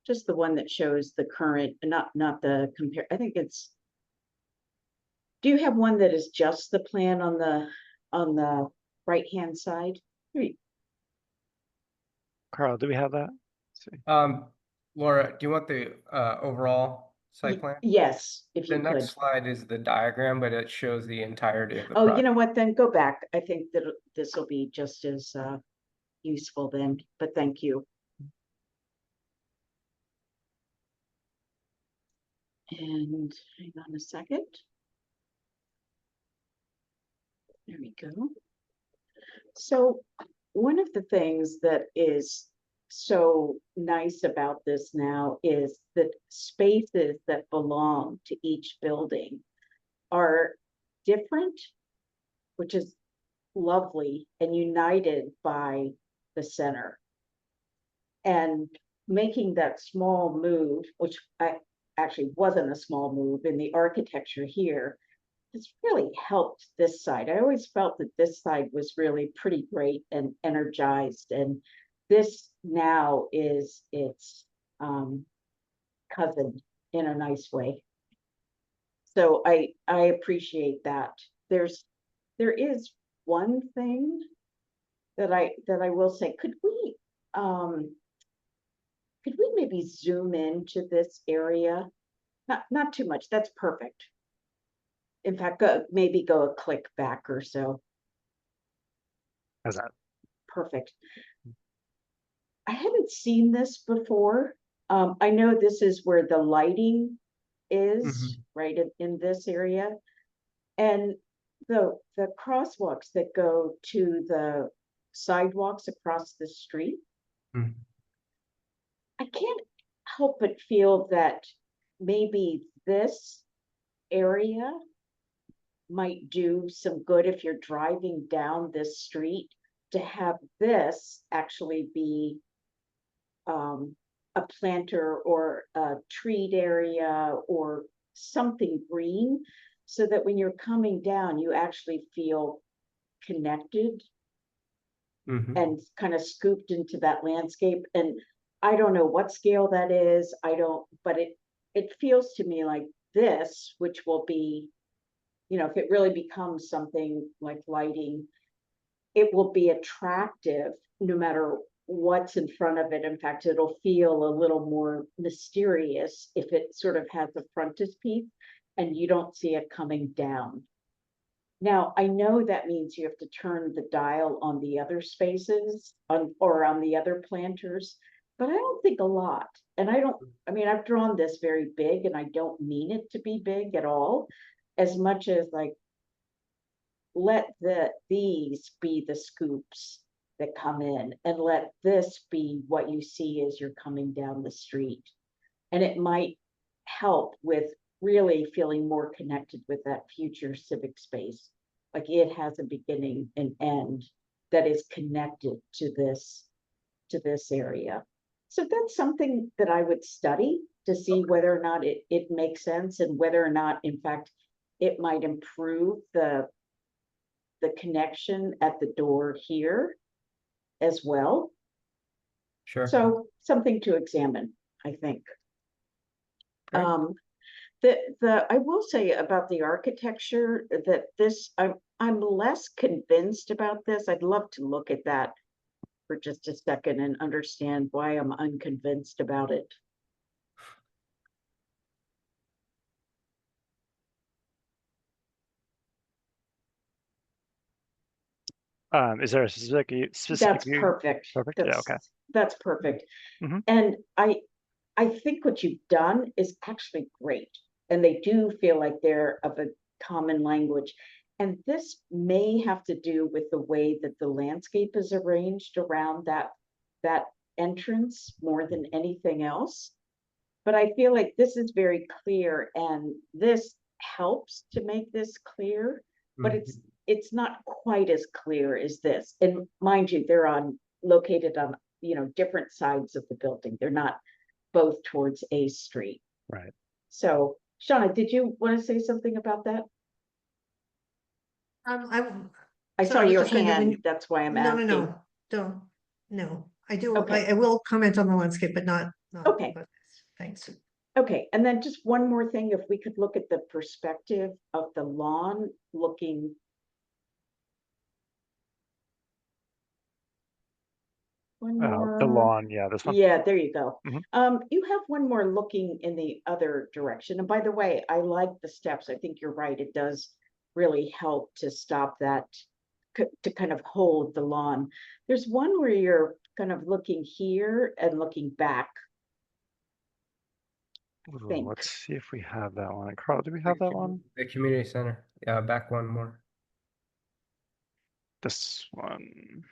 E: Just the one that shows the current, not the compare. I think it's. Do you have one that is just the plan on the right-hand side?
B: Carl, do we have that? Let's see.
F: Laura, do you want the overall site plan?
E: Yes, if
F: The
E: you
F: next
E: could.
F: slide is the diagram, but it shows the entirety of the
E: Oh, you
F: project.
E: know what, then go back. I think that this will be just as useful then, but thank you. And hang on a second. There we go. So one of the things that is so nice about this now is that spaces that belong to each building are different, which is lovely, and united by the center. And making that small move, which actually wasn't a small move in the architecture here, has really helped this side. I always felt that this side was really pretty great and energized, and this now is its cousin in a nice way. So I appreciate that. There is one thing that I will say. Could we maybe zoom into this area? Not too much. That's perfect. In fact, maybe go a click back or so.
B: How's that?
E: Perfect. I haven't seen this before. I know this is where the lighting is, right in this area. And the crosswalks that go to the sidewalks across the street. I can't help but feel that maybe this area might do some good if you're driving down this street, to have this actually be a planter or a treed area or something green, so that when you're coming down, you actually feel connected and kind of scooped into that landscape. And I don't know what scale that is. But it feels to me like this, which will be, you know, if it really becomes something like lighting, it will be attractive no matter what's in front of it. In fact, it'll feel a little more mysterious if it sort of has a frontispiece and you don't see it coming down. Now, I know that means you have to turn the dial on the other spaces or on the other planters, but I don't think a lot. And I mean, I've drawn this very big and I don't mean it to be big at all, as much as like, let these be the scoops that come in, and let this be what you see as you're coming down the street. And it might help with really feeling more connected with that future civic space. Like it has a beginning and end that is connected to this area. So that's something that I would study to see whether or not it makes sense, and whether or not, in fact, it might improve the connection at the door here as well.
F: Sure.
E: So something to examine, I think.
F: Great.
E: I will say about the architecture that I'm less convinced about this. I'd love to look at that for just a second and understand why I'm unconvinced about it.
B: Is there a specific
E: That's
B: view?
E: perfect.
B: Perfect. Yeah, okay.
E: That's perfect.
B: Mhm.
E: And I think what you've done is actually great. And they do feel like they're of a common language. And this may have to do with the way that the landscape is arranged around that entrance more than anything else. But I feel like this is very clear, and this helps to make this clear, but it's not quite as clear as this. And mind you, they're located on, you know, different sides of the building. They're not both towards A Street.
B: Right.
E: So, Shauna, did you want to say something about that? I saw
D: sorry, I was
E: your
D: just going to-
E: hand. That's why I'm asking.
D: No, I do,
E: Okay.
D: I will comment on the landscape, but not.
E: Okay.
D: about this. Thanks.
E: Okay, and then just one more thing, if we could look at the perspective of the lawn looking. One more.
B: The lawn, yeah, this one.
E: Yeah, there you go.
B: Mhm.
E: You have one more looking in the other direction. And by the way, I like the steps. I think you're right. It does really help to stop that, to kind of hold the lawn. There's one where you're kind of looking here and looking back.
B: Ooh,
E: think.
B: let's see if we have that one. Carl, do we have that one?
F: The community center. Yeah, back one more.
B: This one.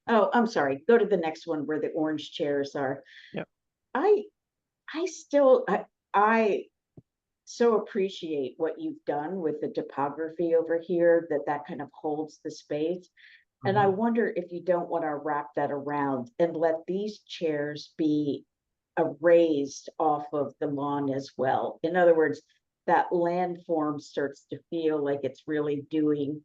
E: Oh, I'm sorry. Go to the next one where the orange chairs are.
B: Yep.
E: I so appreciate what you've done with the topography over here, that kind of holds the space. And I wonder if you don't want to wrap that around and let these chairs be raised off of the lawn as well. In other words, that landform starts to feel like it's really doing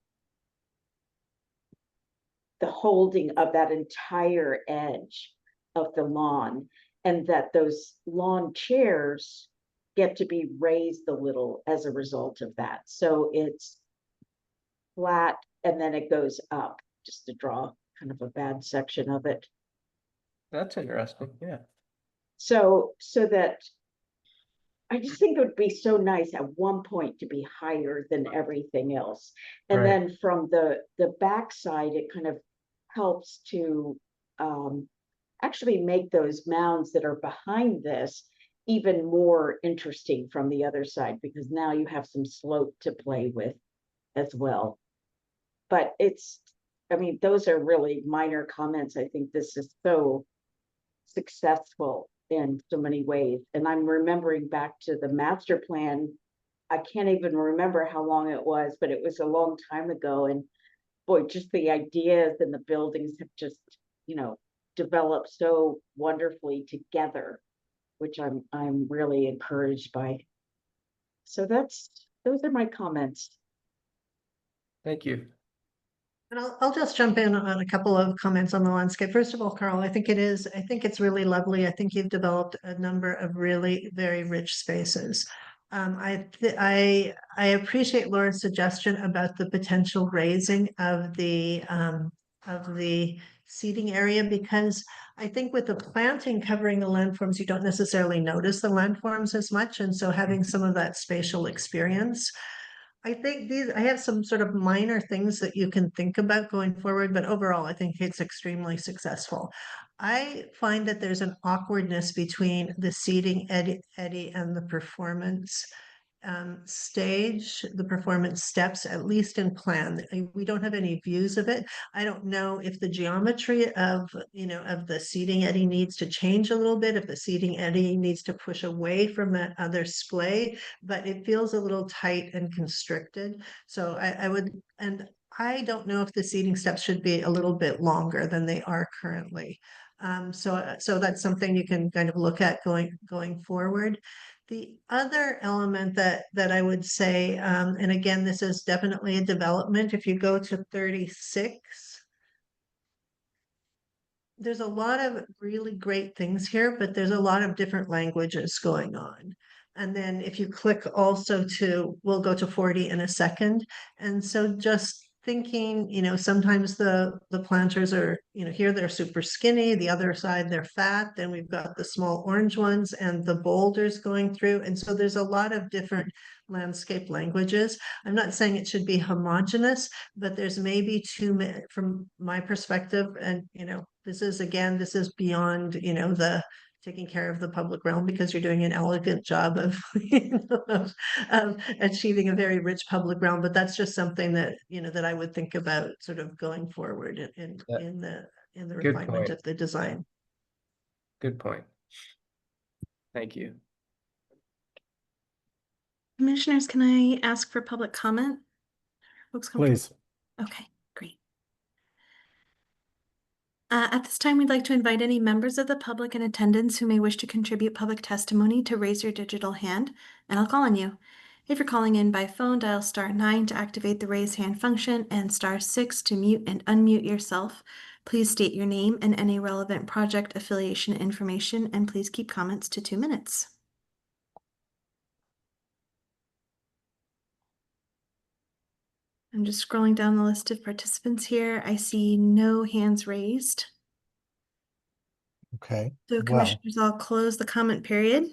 E: the holding of that entire edge of the lawn, and that those lawn chairs get to be raised a little as a result of that. So it's flat and then it goes up, just to draw kind of a bad section of it.
F: That's interesting. Yeah.
E: So that I just think it would be so nice at one point to be higher than everything else. And
F: Right.
E: then from the backside, it kind of helps to actually make those mounds that are behind this even more interesting from the other side, because now you have some slope to play with as well. But I mean, those are really minor comments. I think this is so successful in so many ways. And I'm remembering back to the master plan. I can't even remember how long it was, but it was a long time ago. And boy, just the ideas and the buildings have just, you know, developed so wonderfully together, which I'm really encouraged by. So those are my comments.
F: Thank you.
D: And I'll just jump in on a couple of comments on the landscape. First of all, Carl, I think it's really lovely. I think you've developed a number of really very rich spaces. I appreciate Laura's suggestion about the potential raising of the seating area, because I think with the planting covering the landforms, you don't necessarily notice the landforms as much, and so having some of that spatial experience. I think I have some sort of minor things that you can think about going forward, but overall, I think it's extremely successful. I find that there's an awkwardness between the seating eddy and the performance stage, the performance steps, at least in plan. We don't have any views of it. I don't know if the geometry of, of the seating eddy needs to change a little bit, if the seating eddy needs to push away from that other splay, but it feels a little tight and constricted. So and I don't know if the seating steps should be a little bit longer than they are currently. So that's something you can kind of look at going forward. The other element that I would say, and again, this is definitely a development. If you go to 36, there's a lot of really great things here, but there's a lot of different languages going on. And then if you click also we'll go to 40 in a second. And so just thinking, sometimes the planters are, here they're super skinny, the other side they're fat, then we've got the small orange ones and the boulders going through. And so there's a lot of different landscape languages. I'm not saying it should be homogenous, but there's maybe too many from my perspective. And, this is beyond, the taking care of the public realm, because you're doing an elegant job of, of achieving a very rich public realm. But that's just something that, that I would think about sort of going forward in the
F: Good
D: refinement
F: point.
D: of the design.
F: Good point. Thank you.
A: Commissioners, can I ask for public comment? Folks comfortable?
C: Please.
A: Okay, great. At this time, we'd like to invite any members of the public in attendance who may wish to contribute public testimony to raise your digital hand, and I'll call on you. If you're calling in by phone, dial *9 to activate the raise hand function and *6 to mute and unmute yourself. Please state your name and any relevant project affiliation information, and please keep comments to 2 minutes. I'm just scrolling down the list of participants here. I see no hands raised.
C: Okay.
A: So
C: Well,
A: commissioners, I'll close the comment period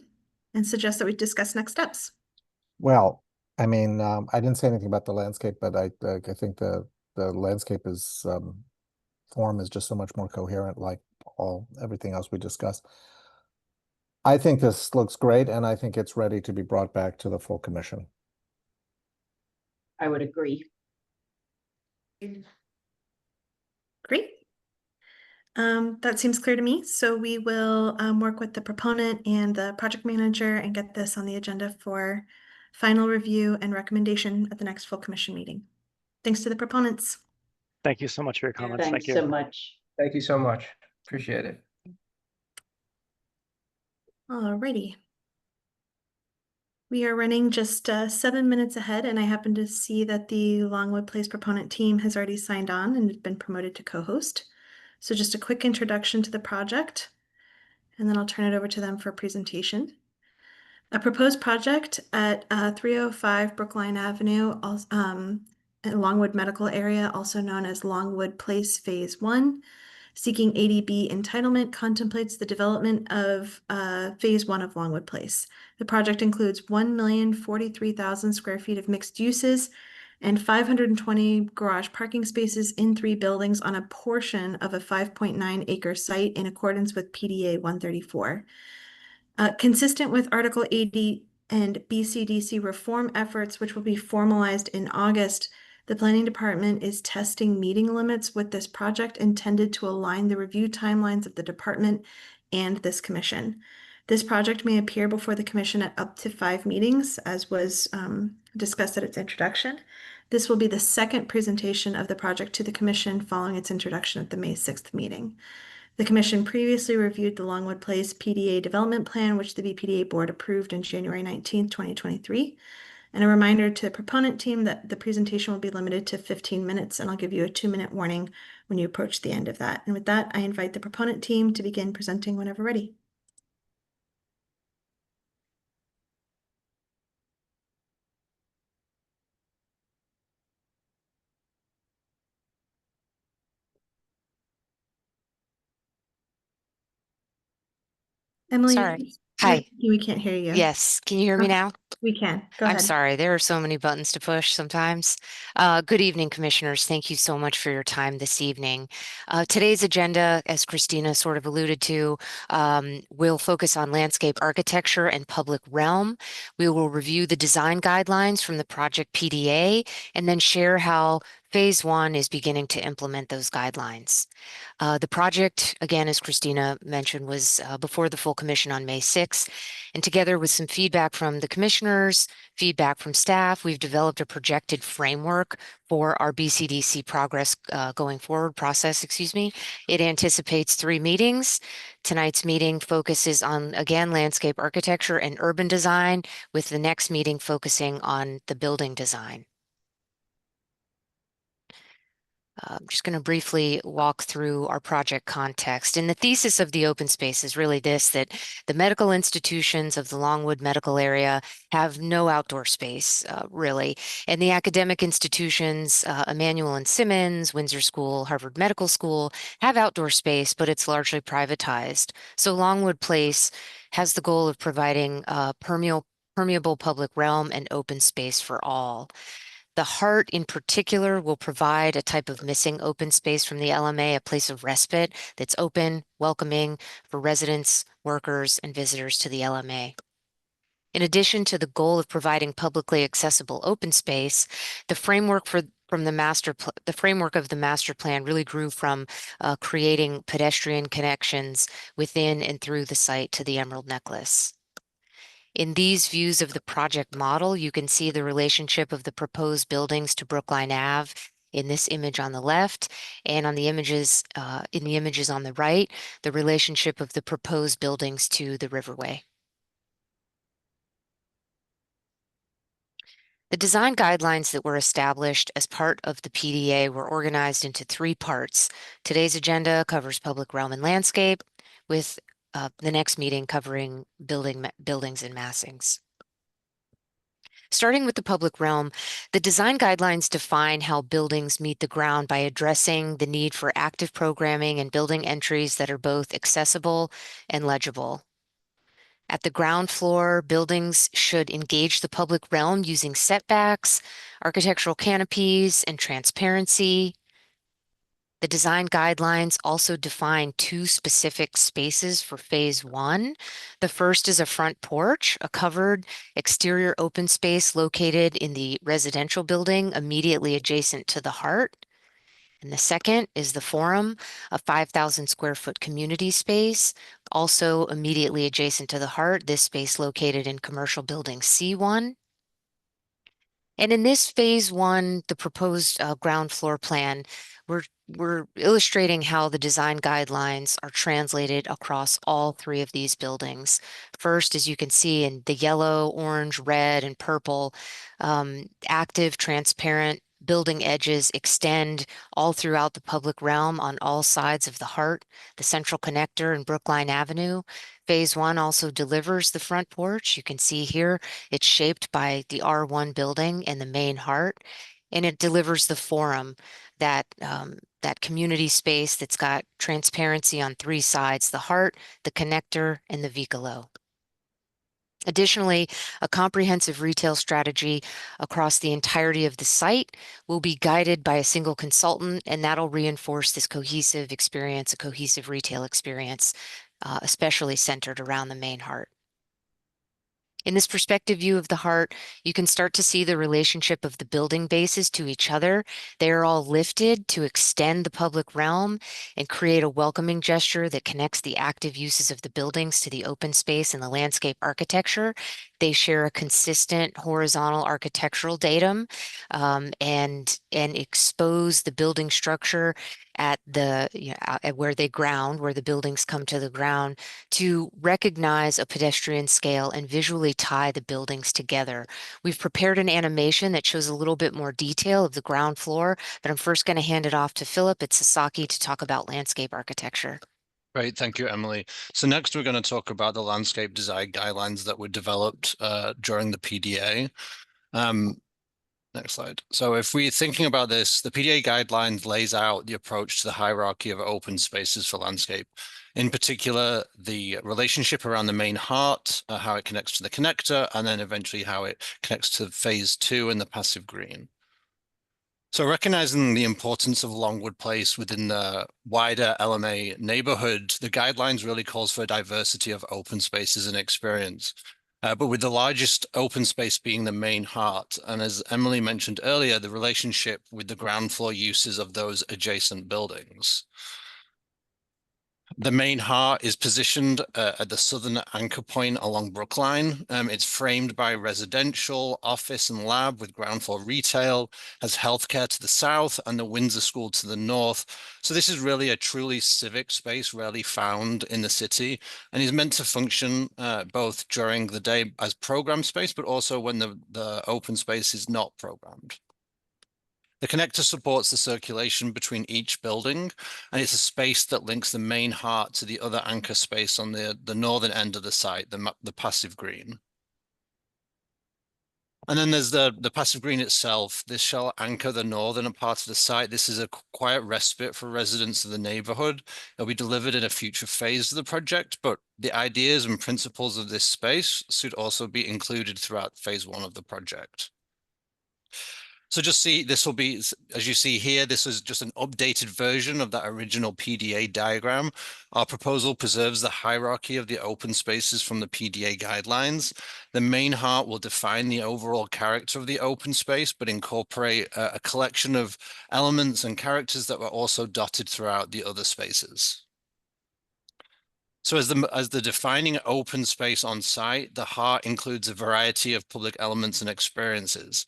A: and suggest that we discuss next steps.
C: well, I mean, I didn't say anything about the landscape, but I think the landscape is form is just so much more coherent, like everything else we discussed. I think this looks great, and I think it's ready to be brought back to the full commission.
E: I would agree.
A: Great. That seems clear to me. So we will work with the proponent and the project manager and get this on the agenda for final review and recommendation at the next full commission meeting. Thanks to the proponents.
B: Thank you so much for your comments.
E: Thanks
B: Thank you.
E: so much.
F: Thank you so much. Appreciate it.
A: Alrighty. We are running just 7 minutes ahead, and I happen to see that the Longwood Place proponent team has already signed on and has been promoted to co-host. So just a quick introduction to the project, and then I'll turn it over to them for a presentation. A proposed project at 305 Brookline Avenue, in Longwood Medical Area, also known as Longwood Place Phase 1, seeking ADB entitlement, contemplates the development of Phase 1 of Longwood Place. The project includes 1,043,000 square feet of mixed uses and 520 garage parking spaces in 3 buildings on a portion of a 5.9 acre site in accordance with PDA 134. Consistent with Article 80 and BCDC reform efforts, which will be formalized in August, the Planning Department is testing meeting limits with this project intended to align the review timelines of the department and this commission. This project may appear before the commission at up to 5 meetings, as was discussed at its introduction. This will be the second presentation of the project to the commission following its introduction at the May 6th meeting. The commission previously reviewed the Longwood Place PDA development plan, which the BPDA board approved on January 19th, 2023. And a reminder to the proponent team that the presentation will be limited to 15 minutes, and I'll give you a 2-minute warning when you approach the end of that. And with that, I invite the proponent team to begin presenting whenever ready. Emily,
G: Sorry.
A: you're
G: Hi.
A: speaking, we can't hear you.
G: Yes. Can you hear me
A: Okay,
G: now?
A: we can. Go
G: I'm
A: ahead.
G: sorry. There are so many buttons to push sometimes. Good evening, commissioners. Thank you so much for your time this evening. Today's agenda, as Christina sort of alluded to, will focus on landscape architecture and public realm. We will review the design guidelines from the project PDA and then share how Phase 1 is beginning to implement those guidelines. The project, again, as Christina mentioned, was before the full commission on May 6th. And together with some feedback from the commissioners, feedback from staff, we've developed a projected framework for our BCDC progress going forward process, excuse me. It anticipates 3 meetings. Tonight's meeting focuses on, again, landscape architecture and urban design, with the next meeting focusing on the building design. I'm just going to briefly walk through our project context. And the thesis of the open space is really this, that the medical institutions of the Longwood medical area have no outdoor space, really. And the academic institutions, Emmanuel and Simmons, Windsor School, Harvard Medical School, have outdoor space, but it's largely privatized. So Longwood Place has the goal of providing permeable public realm and open space for all. The heart in particular will provide a type of missing open space from the LMA, a place of respite that's open, welcoming for residents, workers, and visitors to the LMA. In addition to the goal of providing publicly accessible open space, the framework of the master plan really grew from creating pedestrian connections within and through the site to the Emerald Necklace. In these views of the project model, you can see the relationship of the proposed buildings to Brookline Ave in this image on the left, and on the images in the images on the right, the relationship of the proposed buildings to the Riverway. The design guidelines that were established as part of the PDA were organized into 3 parts. Today's agenda covers public realm and landscape, with the next meeting covering buildings and massings. Starting with the public realm, the design guidelines define how buildings meet the ground by addressing the need for active programming and building entries that are both accessible and legible. At the ground floor, buildings should engage the public realm using setbacks, architectural canopies, and transparency. The design guidelines also define 2 specific spaces for Phase 1. The first is a front porch, a covered exterior open space located in the residential building immediately adjacent to the heart. And the second is the forum, a 5,000 square foot community space, also immediately adjacent to the heart, this space located in commercial building C1. And in this Phase 1, the proposed ground floor plan, we're illustrating how the design guidelines are translated across all 3 of these buildings. First, as you can see in the yellow, orange, red, and purple, active, transparent building edges extend all throughout the public realm on all sides of the heart, the central connector, and Brookline Avenue. Phase 1 also delivers the front porch. You can see here it's shaped by the R1 building and the main heart, and it delivers the forum, that community space that's got transparency on 3 sides, the heart, the connector, and the vicolo. Additionally, a comprehensive retail strategy across the entirety of the site will be guided by a single consultant, and that'll reinforce this cohesive experience, a cohesive retail experience, especially centered around the main heart. In this perspective view of the heart, you can start to see the relationship of the building bases to each other. They are all lifted to extend the public realm and create a welcoming gesture that connects the active uses of the buildings to the open space and the landscape architecture. They share a consistent horizontal architectural datum and expose the building structure at the at where they ground, where the buildings come to the ground, to recognize a pedestrian scale and visually tie the buildings together. We've prepared an animation that shows a little bit more detail of the ground floor, but I'm first going to hand it off to Philip at Sasaki to talk about landscape architecture.
H: Great, thank you, Emily. So next we're going to talk about the landscape design guidelines that were developed during the PDA. Next slide. So if we're thinking about this, the PDA guidelines lays out the approach to the hierarchy of open spaces for landscape. In particular, the relationship around the main heart, how it connects to the connector, and then eventually how it connects to phase 2 and the passive green. So recognizing the importance of Longwood Place within the wider LMA neighborhood, the guidelines really calls for a diversity of open spaces and experience. But with the largest open space being the main heart, and as Emily mentioned earlier, the relationship with the ground floor uses of those adjacent buildings. The main heart is positioned at the southern anchor point along Brookline. It's framed by residential, office, and lab with ground floor retail, has healthcare to the south and the Windsor School to the north. So this is really a truly civic space rarely found in the city, and is meant to function both during the day as program space, but also when the open space is not programmed. The connector supports the circulation between each building, and it's a space that links the main heart to the other anchor space on the northern end of the site, the passive green. And then there's the passive green itself. This shall anchor the northern part of the site. This is a quiet respite for residents of the neighborhood. It'll be delivered in a future phase of the project, but the ideas and principles of this space should also be included throughout phase 1 of the project. So just see, this will be, as you see here, this is just an updated version of that original PDA diagram. Our proposal preserves the hierarchy of the open spaces from the PDA guidelines. The main heart will define the overall character of the open space, but incorporate a collection of elements and characters that were also dotted throughout the other spaces. So as the defining open space on site, the heart includes a variety of public elements and experiences.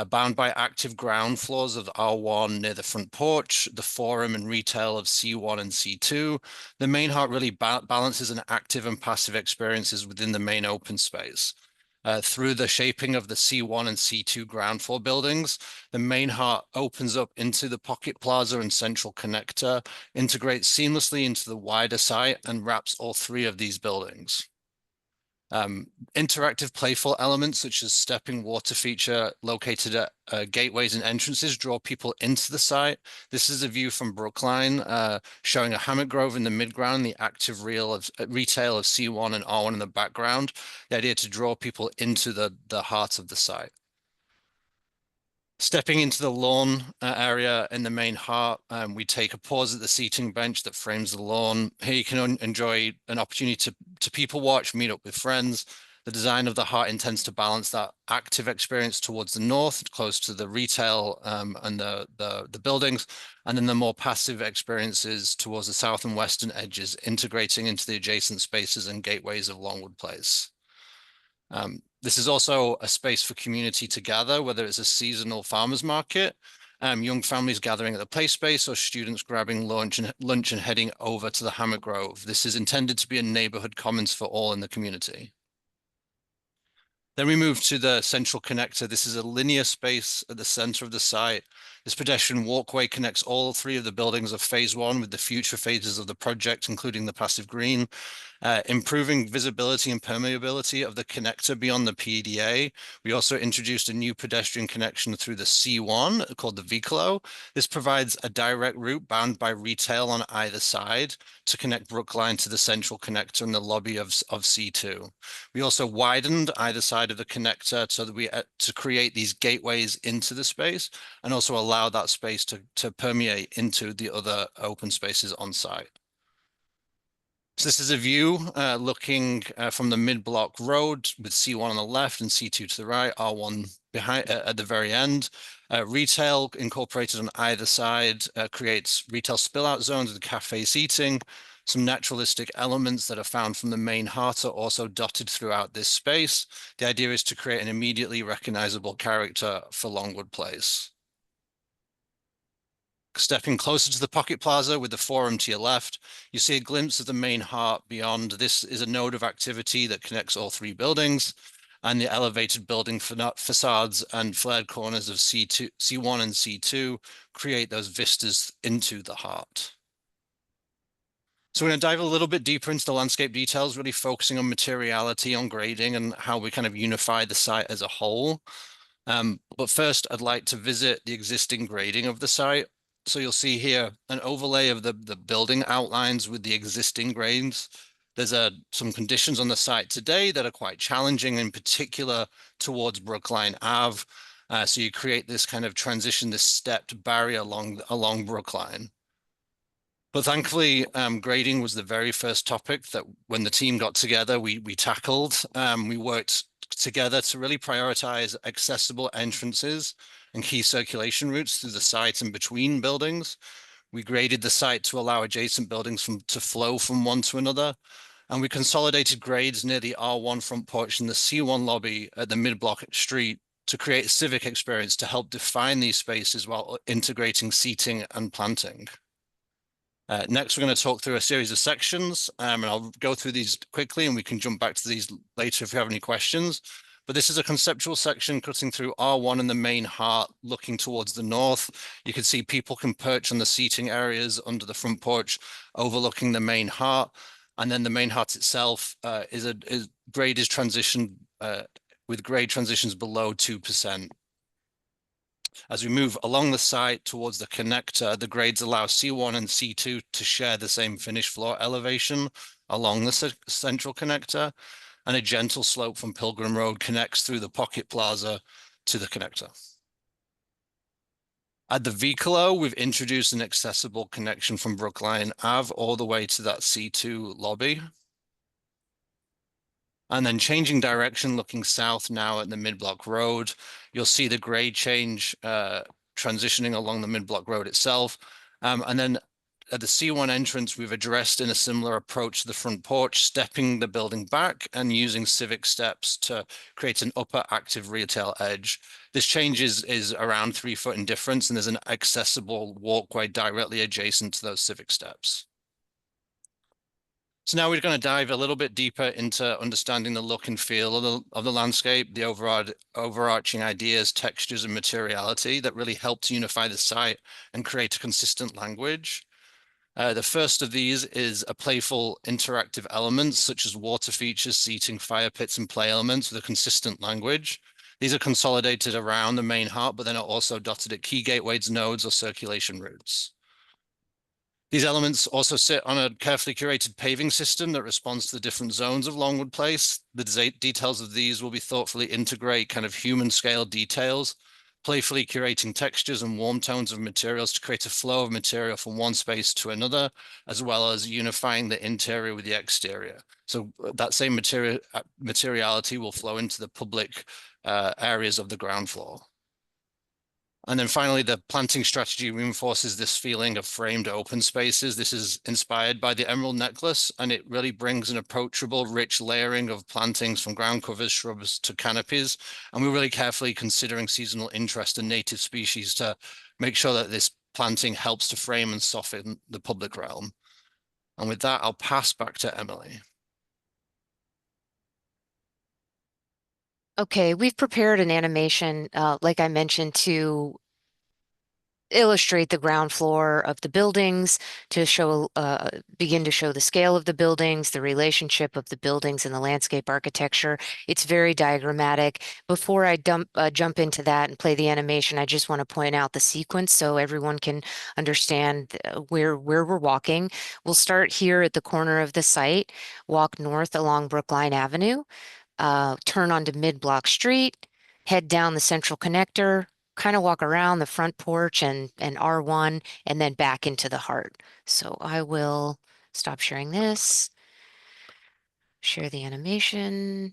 H: Bound by active ground floors of R1 near the front porch, the forum and retail of C1 and C2, the main heart really balances an active and passive experiences within the main open space. Through the shaping of the C1 and C2 ground floor buildings, the main heart opens up into the Pocket Plaza and Central Connector, integrates seamlessly into the wider site, and wraps all 3 of these buildings. Interactive playful elements such as stepping water feature located at gateways and entrances draw people into the site. This is a view from Brookline showing a hammock grove in the midground, the active retail of C1 and R1 in the background. The idea to draw people into the heart of the site. Stepping into the lawn area in the main heart, we take a pause at the seating bench that frames the lawn. Here you can enjoy an opportunity to people watch, meet up with friends. The design of the heart intends to balance that active experience towards the north, close to the retail and the buildings, and then the more passive experiences towards the south and western edges, integrating into the adjacent spaces and gateways of Longwood Place. This is also a space for community to gather, whether it's a seasonal farmers market, young families gathering at the play space, or students grabbing lunch and heading over to the Hammock Grove. This is intended to be a neighborhood commons for all in the community. Then we move to the Central Connector. This is a linear space at the center of the site. This pedestrian walkway connects all 3 of the buildings of phase 1 with the future phases of the project, including the passive green. Improving visibility and permeability of the connector beyond the PDA. We also introduced a new pedestrian connection through the C1 called the Vicolo. This provides a direct route bound by retail on either side to connect Brookline to the Central Connector and the lobby of C2. We also widened either side of the connector so that to create these gateways into the space, and also allow that space to permeate into the other open spaces on site. So this is a view looking from the mid-block road with C1 on the left and C2 to the right, R1 behind at the very end. Retail incorporated on either side creates retail spill-out zones with cafe seating. Some naturalistic elements that are found from the main heart are also dotted throughout this space. The idea is to create an immediately recognizable character for Longwood Place. Stepping closer to the Pocket Plaza with the forum to your left, you see a glimpse of the main heart beyond. This is a node of activity that connects all 3 buildings, and the elevated building facades and flared corners of C1 and C2 create those vistas into the heart. So we're going to dive a little bit deeper into the landscape details, really focusing on materiality, on grading, and how we kind of unify the site as a whole. But first, I'd like to visit the existing grading of the site. So you'll see here an overlay of the building outlines with the existing grades. There's some conditions on the site today that are quite challenging, in particular towards Brookline Ave. So you create this kind of transition, this stepped barrier along Brookline. But thankfully, grading was the very first topic that when the team got together, we tackled. We worked together to really prioritize accessible entrances and key circulation routes through the site and between buildings. We graded the site to allow adjacent buildings to flow from one to another. And we consolidated grades near the R1 front porch and the C1 lobby at the mid-block street to create a civic experience to help define these spaces while integrating seating and planting. Next, we're going to talk through a series of sections, and I'll go through these quickly and we can jump back to these later if you have any questions. But this is a conceptual section cutting through R1 and the main heart, looking towards the north. You can see people can perch on the seating areas under the front porch, overlooking the main heart. And then the main heart itself grade is transitioned with grade transitions below 2%. As we move along the site towards the connector, the grades allow C1 and C2 to share the same finished floor elevation along the central connector, and a gentle slope from Pilgrim Road connects through the Pocket Plaza to the connector. At the Vicolo, we've introduced an accessible connection from Brookline Ave all the way to that C2 lobby. And then changing direction, looking south now at the mid-block road, you'll see the grade change transitioning along the mid-block road itself. And then at the C1 entrance, we've addressed in a similar approach to the front porch, stepping the building back and using civic steps to create an upper active retail edge. This change is around 3 foot in difference, and there's an accessible walkway directly adjacent to those civic steps. So now we're going to dive a little bit deeper into understanding the look and feel of the landscape, the overarching ideas, textures, and materiality that really help to unify the site and create a consistent language. The first of these is a playful interactive elements such as water features, seating, fire pits, and play elements with a consistent language. These are consolidated around the main heart, but then are also dotted at key gateways, nodes, or circulation routes. These elements also sit on a carefully curated paving system that responds to the different zones of Longwood Place. The details of these will be thoughtfully integrate kind of human scale details, playfully curating textures and warm tones of materials to create a flow of material from one space to another, as well as unifying the interior with the exterior. So that same materiality will flow into the public areas of the ground floor. And then finally, the planting strategy reinforces this feeling of framed open spaces. This is inspired by the emerald necklace, and it really brings an approachable, rich layering of plantings from ground covers, shrubs to canopies. And we're really carefully considering seasonal interest and native species to make sure that this planting helps to frame and soften the public realm. And with that, I'll pass back to Emily.
G: Okay, we've prepared an animation, like I mentioned, to illustrate the ground floor of the buildings, to show, begin to show the scale of the buildings, the relationship of the buildings and the landscape architecture. It's very diagrammatic. Before I jump into that and play the animation, I just want to point out the sequence so everyone can understand where we're walking. We'll start here at the corner of the site, walk north along Brookline Avenue, turn onto Mid-Block Street, head down the central connector, kind of walk around the front porch and R1, and then back into the heart. So I will stop sharing this, share the animation.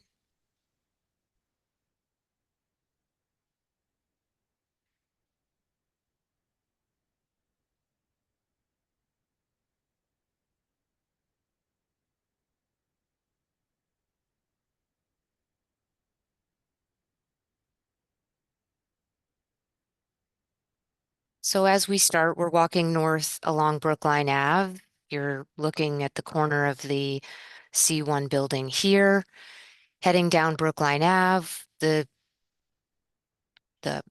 G: So as we start, we're walking north along Brookline Ave. You're looking at the corner of the C1 building here, heading down Brookline Ave. The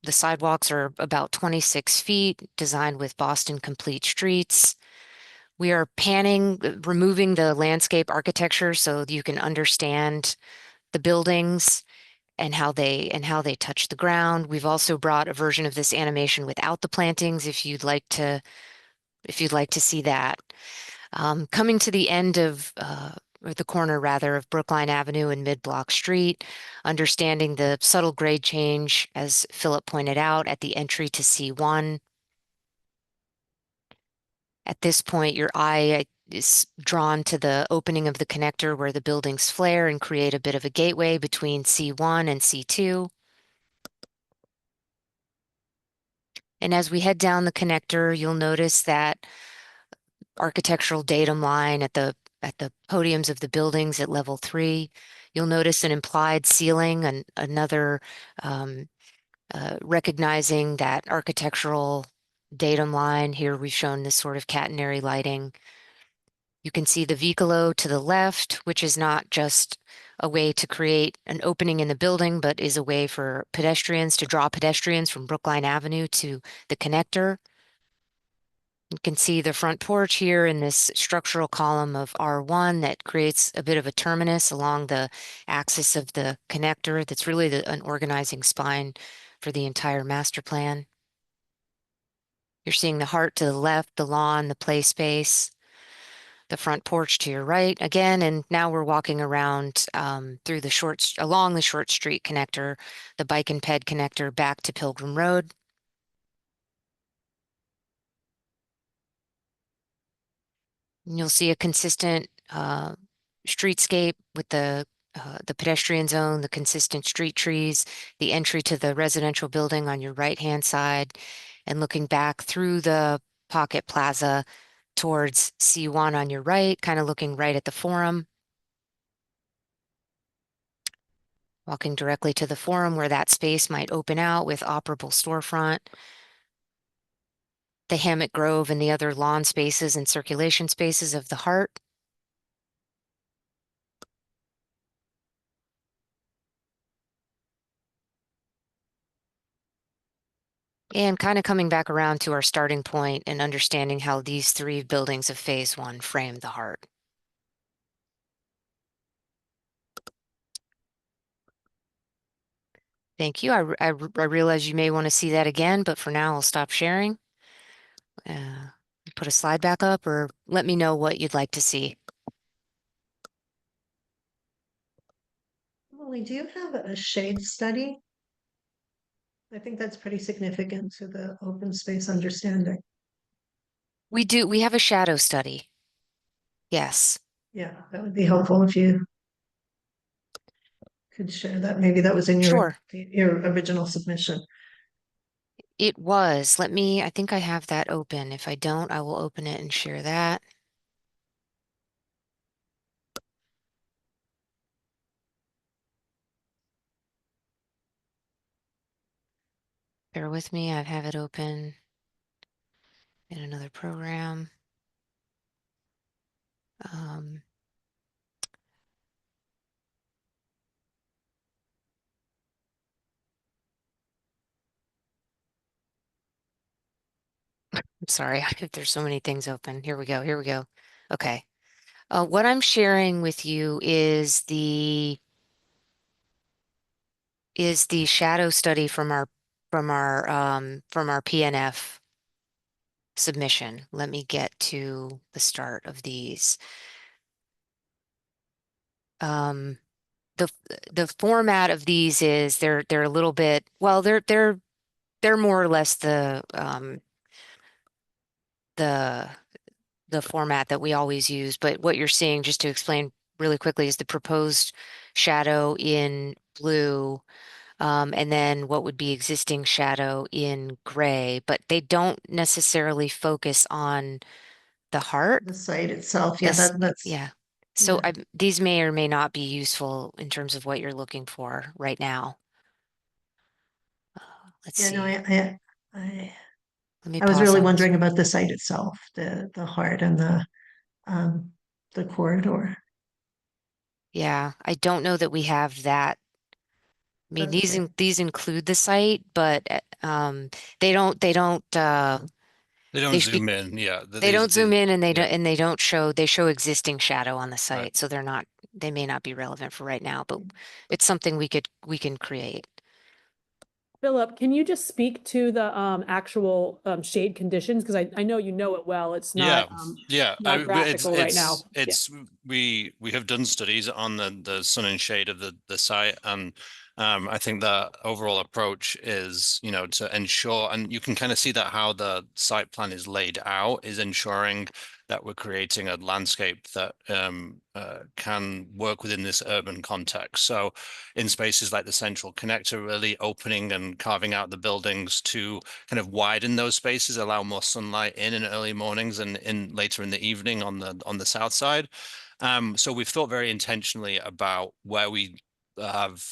G: sidewalks are about 26 feet, designed with Boston complete streets. We are panning, removing the landscape architecture so you can understand the buildings. and how they touch the ground. We've also brought a version of this animation without the plantings if you'd like to see that. Coming to the end of or the corner rather of Brookline Avenue and Mid-Block Street, understanding the subtle grade change, as Philip pointed out, at the entry to C1. At this point, your eye is drawn to the opening of the connector where the buildings flare and create a bit of a gateway between C1 and C2. And as we head down the connector, you'll notice that architectural datum line at the podiums of the buildings at level 3. You'll notice an implied ceiling and another recognizing that architectural datum line. Here we've shown this sort of catenary lighting. You can see the Vicolo to the left, which is not just a way to create an opening in the building, but is a way for pedestrians to draw pedestrians from Brookline Avenue to the connector. You can see the front porch here in this structural column of R1 that creates a bit of a terminus along the axis of the connector. That's really an organizing spine for the entire master plan. You're seeing the heart to the left, the lawn, the play space, the front porch to your right again, and now we're walking around through along the Short Street connector, the Bike and Ped connector back to Pilgrim Road. And you'll see a consistent streetscape with the pedestrian zone, the consistent street trees, the entry to the residential building on your right-hand side, and looking back through the Pocket Plaza towards C1 on your right, kind of looking right at the Forum. Walking directly to the Forum where that space might open out with operable storefront. The Hammock Grove and the other lawn spaces and circulation spaces of the heart. And kind of coming back around to our starting point and understanding how these 3 buildings of Phase 1 frame the heart. Thank you. I realize you may want to see that again, but for now I'll stop sharing. Put a slide back up or let me know what you'd like to see.
D: Emily, do you have a shade study? I think that's pretty significant to the open space understanding.
G: We do. We have a shadow study. Yes.
D: Yeah, that would be helpful if you could share that. Maybe that was in
G: Sure.
D: your original submission.
G: It was. I think I have that open. If I don't, I will open it and share that. Bear with me. I have it open in another program. I'm sorry, there's so many things open. Here we go. Okay. What I'm sharing with you is the shadow study from our PNF submission. Let me get to the start of these. The format of these is they're a little bit, well, they're more or less the format that we always use, but what you're seeing, just to explain really quickly, is the proposed shadow in blue, and then what would be existing shadow in gray, but they don't necessarily focus on the heart.
D: The site itself, yeah, that's
G: yeah. So
D: yeah.
G: These may or may not be useful in terms of what you're looking for right now. Let's see.
D: No, I
G: Let me
D: was
G: pause
D: really
G: on this
D: wondering
G: one.
D: about the site itself, the heart and the corridor.
G: Yeah, I don't know that we have that. I mean,
D: That's okay.
G: these include the site, but they don't
H: They don't
G: They
H: zoom in, yeah.
G: they don't zoom in and
H: yeah.
G: they show existing shadow on the site,
H: Right.
G: so they're not they may not be relevant for right now, but it's something we can create.
I: Philip, can you just speak to the actual shade conditions? Because I know you know it well. It's not not graphical right now.
H: We have done studies on the sun and shade of the site, and I think the overall approach is, you know, to ensure, and you can kind of see that how the site plan is laid out is ensuring that we're creating a landscape that can work within this urban context. So in spaces like the central connector, really opening and carving out the buildings to kind of widen those spaces, allow more sunlight in early mornings and in later in the evening on the south side. So we've thought very intentionally about where we have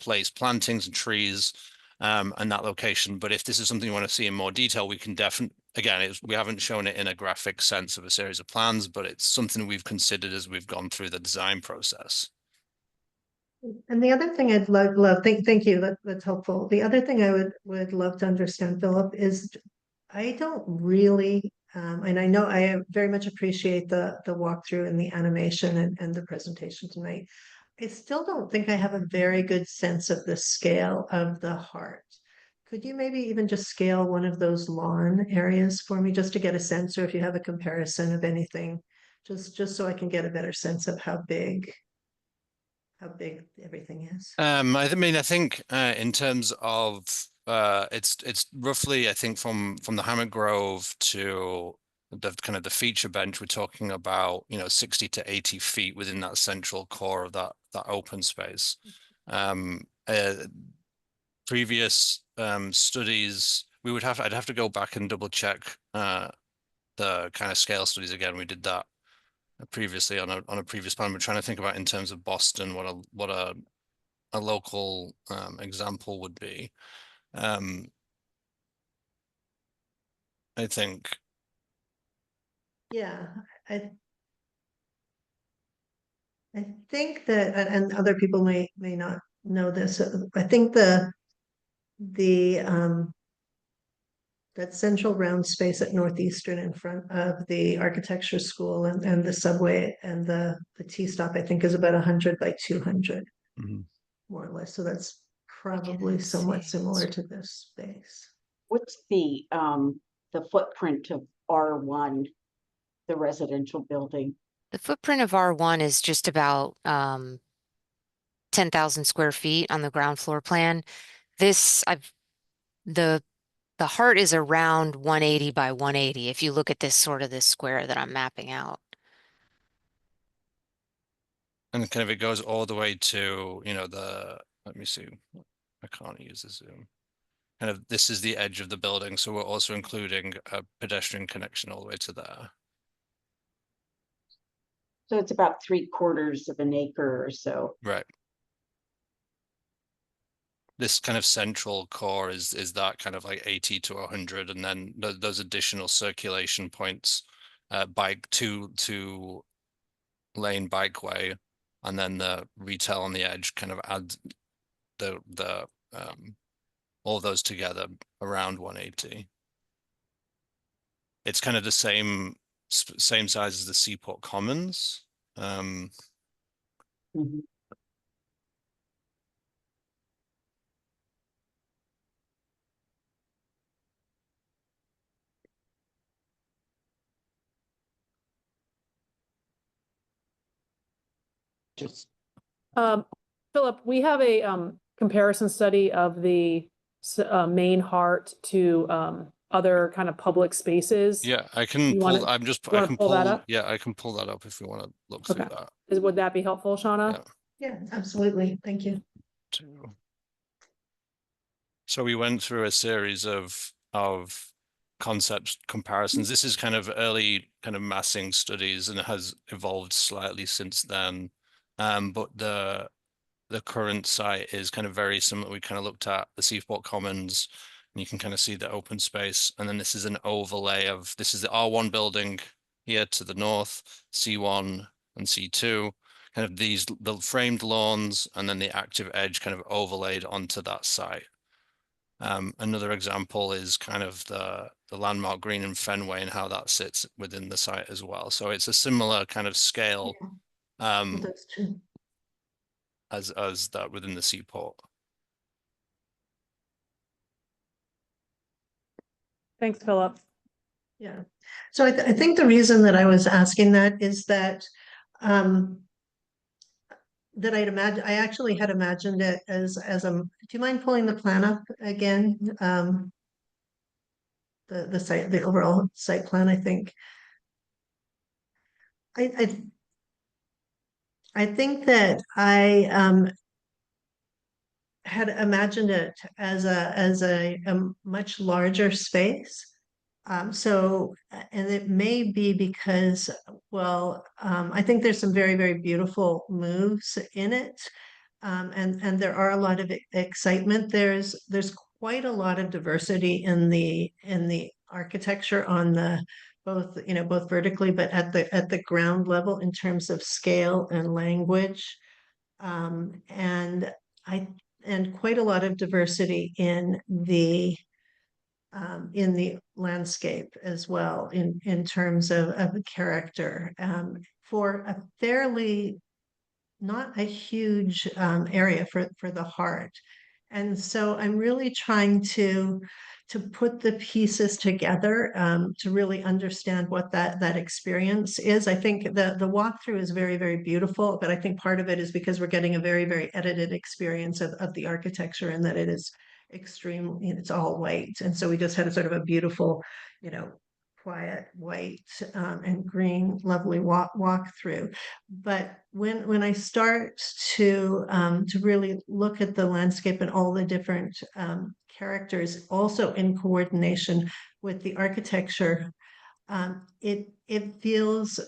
H: placed plantings and trees and that location. But if this is something you want to see in more detail, we can definitely, again, we haven't shown it in a graphic sense of a series of plans, but it's something we've considered as we've gone through the design process.
D: And the other thing I'd love, thank you, that's helpful. The other thing I would love to understand, Philip, is I don't really, and I know I very much appreciate the walkthrough and the animation and the presentation tonight. I still don't think I have a very good sense of the scale of the heart. Could you maybe even just scale one of those lawn areas for me, just to get a sense, or if you have a comparison of anything, just so I can get a better sense of how big everything is?
H: I think in terms of it's roughly, I think from the Hammock Grove to the kind of the feature bench, we're talking about, you know, 60 to 80 feet within that central core of that open space. Previous studies, I'd have to go back and double check the kind of scale studies again. We did that previously on a previous plan. We're trying to think about in terms of Boston what a local example would be. I think.
D: Yeah, I think that, and other people may not know this. I think that central round space at Northeastern in front of the architecture school and the subway and the T-stop, I think, is about 100 by 200, more or less. So that's probably somewhat similar to this space.
E: What's the footprint of R1, the residential building?
G: The footprint of R1 is just about 10,000 square feet on the ground floor plan. The heart is around 180 by 180 if you look at this square that I'm mapping out.
H: And kind of it goes all the way to, you know, let me see, I can't use the zoom. Kind of this is the edge of the building, so we're also including a pedestrian connection all the way to there.
E: So it's about 3/4 of an acre or so.
H: Right. This kind of central core is that kind of like 80 to 100, and then those additional circulation points, bike two lane bikeway, and then the retail on the edge kind of add all those together around 180. It's kind of the same size as the Seaport Commons.
I: Philip, we have a comparison study of the main heart to other kind of public spaces.
H: Yeah, I can pull. I can pull that up. Yeah, I can pull that up if we want to look through that.
I: Would that be helpful, Shauna?
D: Yeah, absolutely. Thank you.
H: So we went through a series of concept comparisons. This is kind of early kind of massing studies, and it has evolved slightly since then. But the current site is kind of very similar. We kind of looked at the Seaport Commons, and you can kind of see the open space. And then this is an overlay of, this is the R1 building here to the north, C1 and C2, kind of the framed lawns, and then the active edge kind of overlaid onto that site. Another example is kind of the landmark green and Fenway and how that sits within the site as well. So it's a similar kind of scale
D: Those two.
H: as that within the seaport.
I: Thanks, Philip.
D: Yeah. So I think the reason that I was asking that is that that I actually had imagined it as a, do you mind pulling the plan up again? The site, the overall site plan, I think. I think that I had imagined it as a much larger space. And it may be because, well, I think there's some very, very beautiful moves in it. And there are a lot of excitement. There's quite a lot of diversity in the architecture on the both vertically, but at the ground level in terms of scale and language. And quite a lot of diversity in the landscape as well in terms of character for a fairly not a huge area for the heart. And so I'm really trying to put the pieces together to really understand what that experience is. I think the walkthrough is very, very beautiful, but I think part of it is because we're getting a very, very edited experience of the architecture, and that it is extreme, it's all white. And so we just had a sort of a beautiful, quiet white and green, lovely walk through. But when I start to really look at the landscape and all the different characters, also in coordination with the architecture, it feels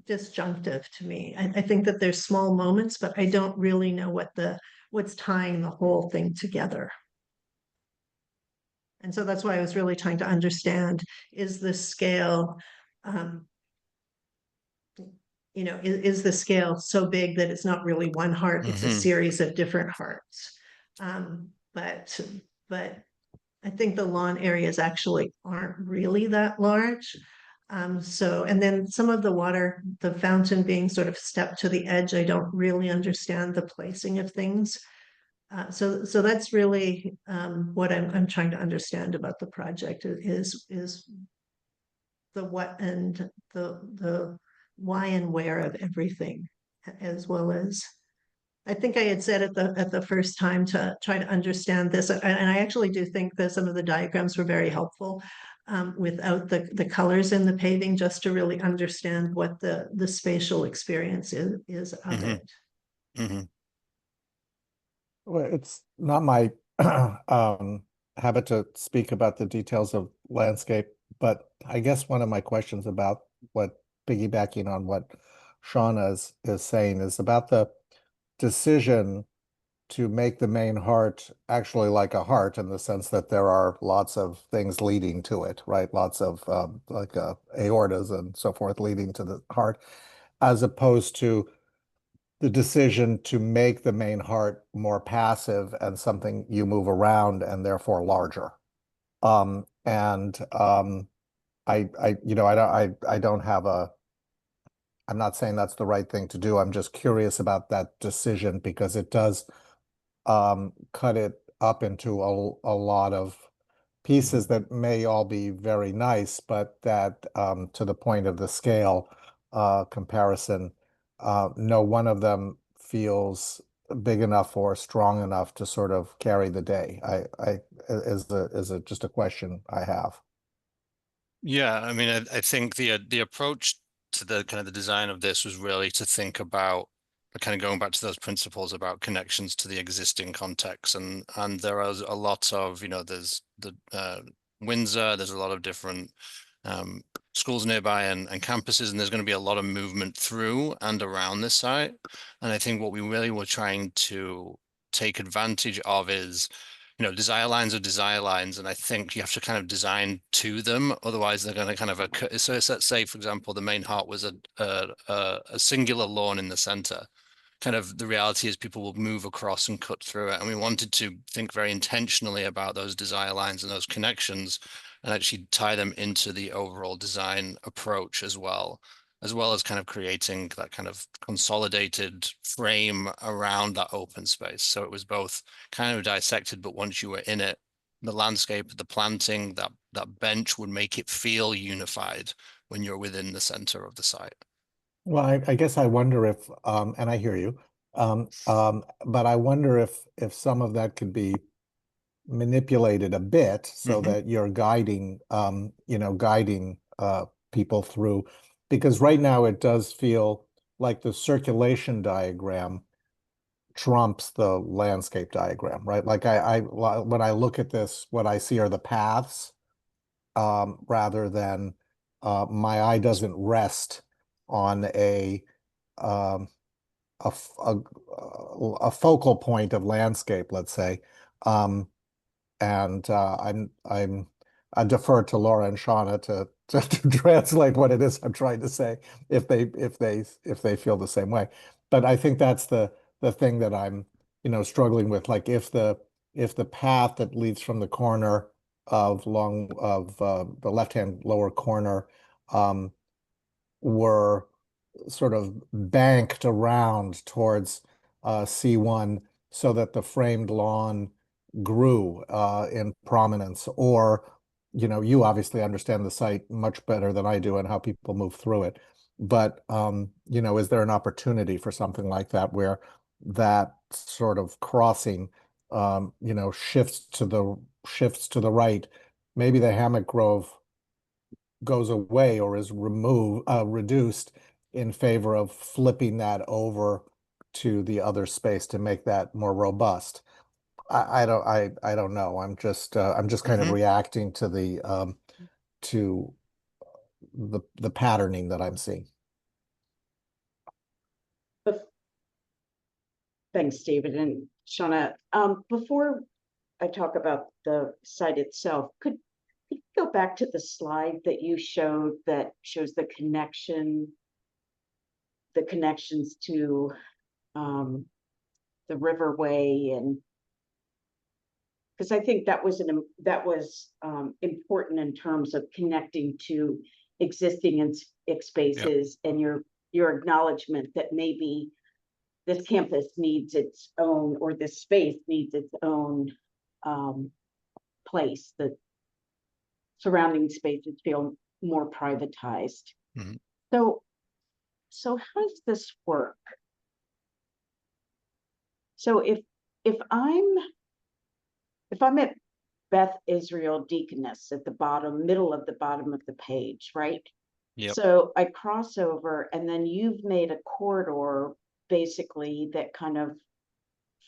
D: disjunctive to me. I think that there's small moments, but I don't really know what's tying the whole thing together. And so that's why I was really trying to understand, is the scale, is the scale so big that it's not really one heart, it's a series of different hearts. But I think the lawn areas actually aren't really that large. And then some of the water, the fountain being sort of stepped to the edge, I don't really understand the placing of things. So that's really what I'm trying to understand about the project is the what and the why and where of everything, as well as I think I had said at the first time to try to understand this, and I actually do think that some of the diagrams were very helpful without the colors in the paving, just to really understand what the spatial experience is of it.
C: Well, it's not my habit to speak about the details of landscape, but I guess one of my questions about piggybacking on what Shauna is saying is about the decision to make the main heart actually like a heart, in the sense that there are lots of things leading to it, right? Lots of like aortas and so forth leading to the heart, as opposed to the decision to make the main heart more passive and something you move around and therefore larger. I don't have I'm not saying that's the right thing to do. I'm just curious about that decision, because it does cut it up into a lot of pieces that may all be very nice, but that to the point of the scale comparison, no one of them feels big enough or strong enough to sort of carry the day. Is just a question I have.
H: Yeah, I mean, I think the approach to the kind of the design of this was really to think about kind of going back to those principles about connections to the existing context, and there is a lot of, there's the Windsor, there's a lot of different schools nearby and campuses, and there's going to be a lot of movement through and around this site. And I think what we really were trying to take advantage of is, desire lines are desire lines, and I think you have to kind of design to them, otherwise they're going to kind of occur. So let's say, for example, the main heart was a singular lawn in the center. Kind of the reality is people will move across and cut through it, and we wanted to think very intentionally about those desire lines and those connections, and actually tie them into the overall design approach as well. as well as kind of creating that kind of consolidated frame around that open space. So it was both kind of dissected, but once you were in it, the landscape, the planting, that bench would make it feel unified when you're within the center of the site.
C: Well, I guess I wonder if, and I hear you, but I wonder if some of that could be manipulated a bit so that you're guiding, guiding people through, because right now it does feel like the circulation diagram trumps the landscape diagram, right? Like when I look at this, what I see are the paths, rather than my eye doesn't rest on a focal point of landscape, let's say. And I defer to Laura and Shauna to translate what it is I'm trying to say if they feel the same way. But I think that's the thing that I'm struggling with. Like if the path that leads from the corner of the left-hand lower corner were sort of banked around towards C1 so that the framed lawn grew in prominence, or you obviously understand the site much better than I do and how people move through it, but is there an opportunity for something like that where that sort of crossing shifts to the right? Maybe the hammock grove goes away or is reduced in favor of flipping that over to the other space to make that more robust. I don't know. I'm just kind of reacting to the patterning that I'm seeing.
E: Thanks, David and Shauna. Before I talk about the site itself, could you go back to the slide that you showed that shows the connections to the riverway, and because I think that was important in terms of connecting to existing spaces, and your acknowledgement that maybe this campus needs its own, or this space needs its own place. The surrounding spaces feel more privatized. So how does this work? So if I'm at Beth Israel Deaconess at the middle of the bottom of the page, right?
H: Yep.
E: So I cross over, and then you've made a corridor basically that kind of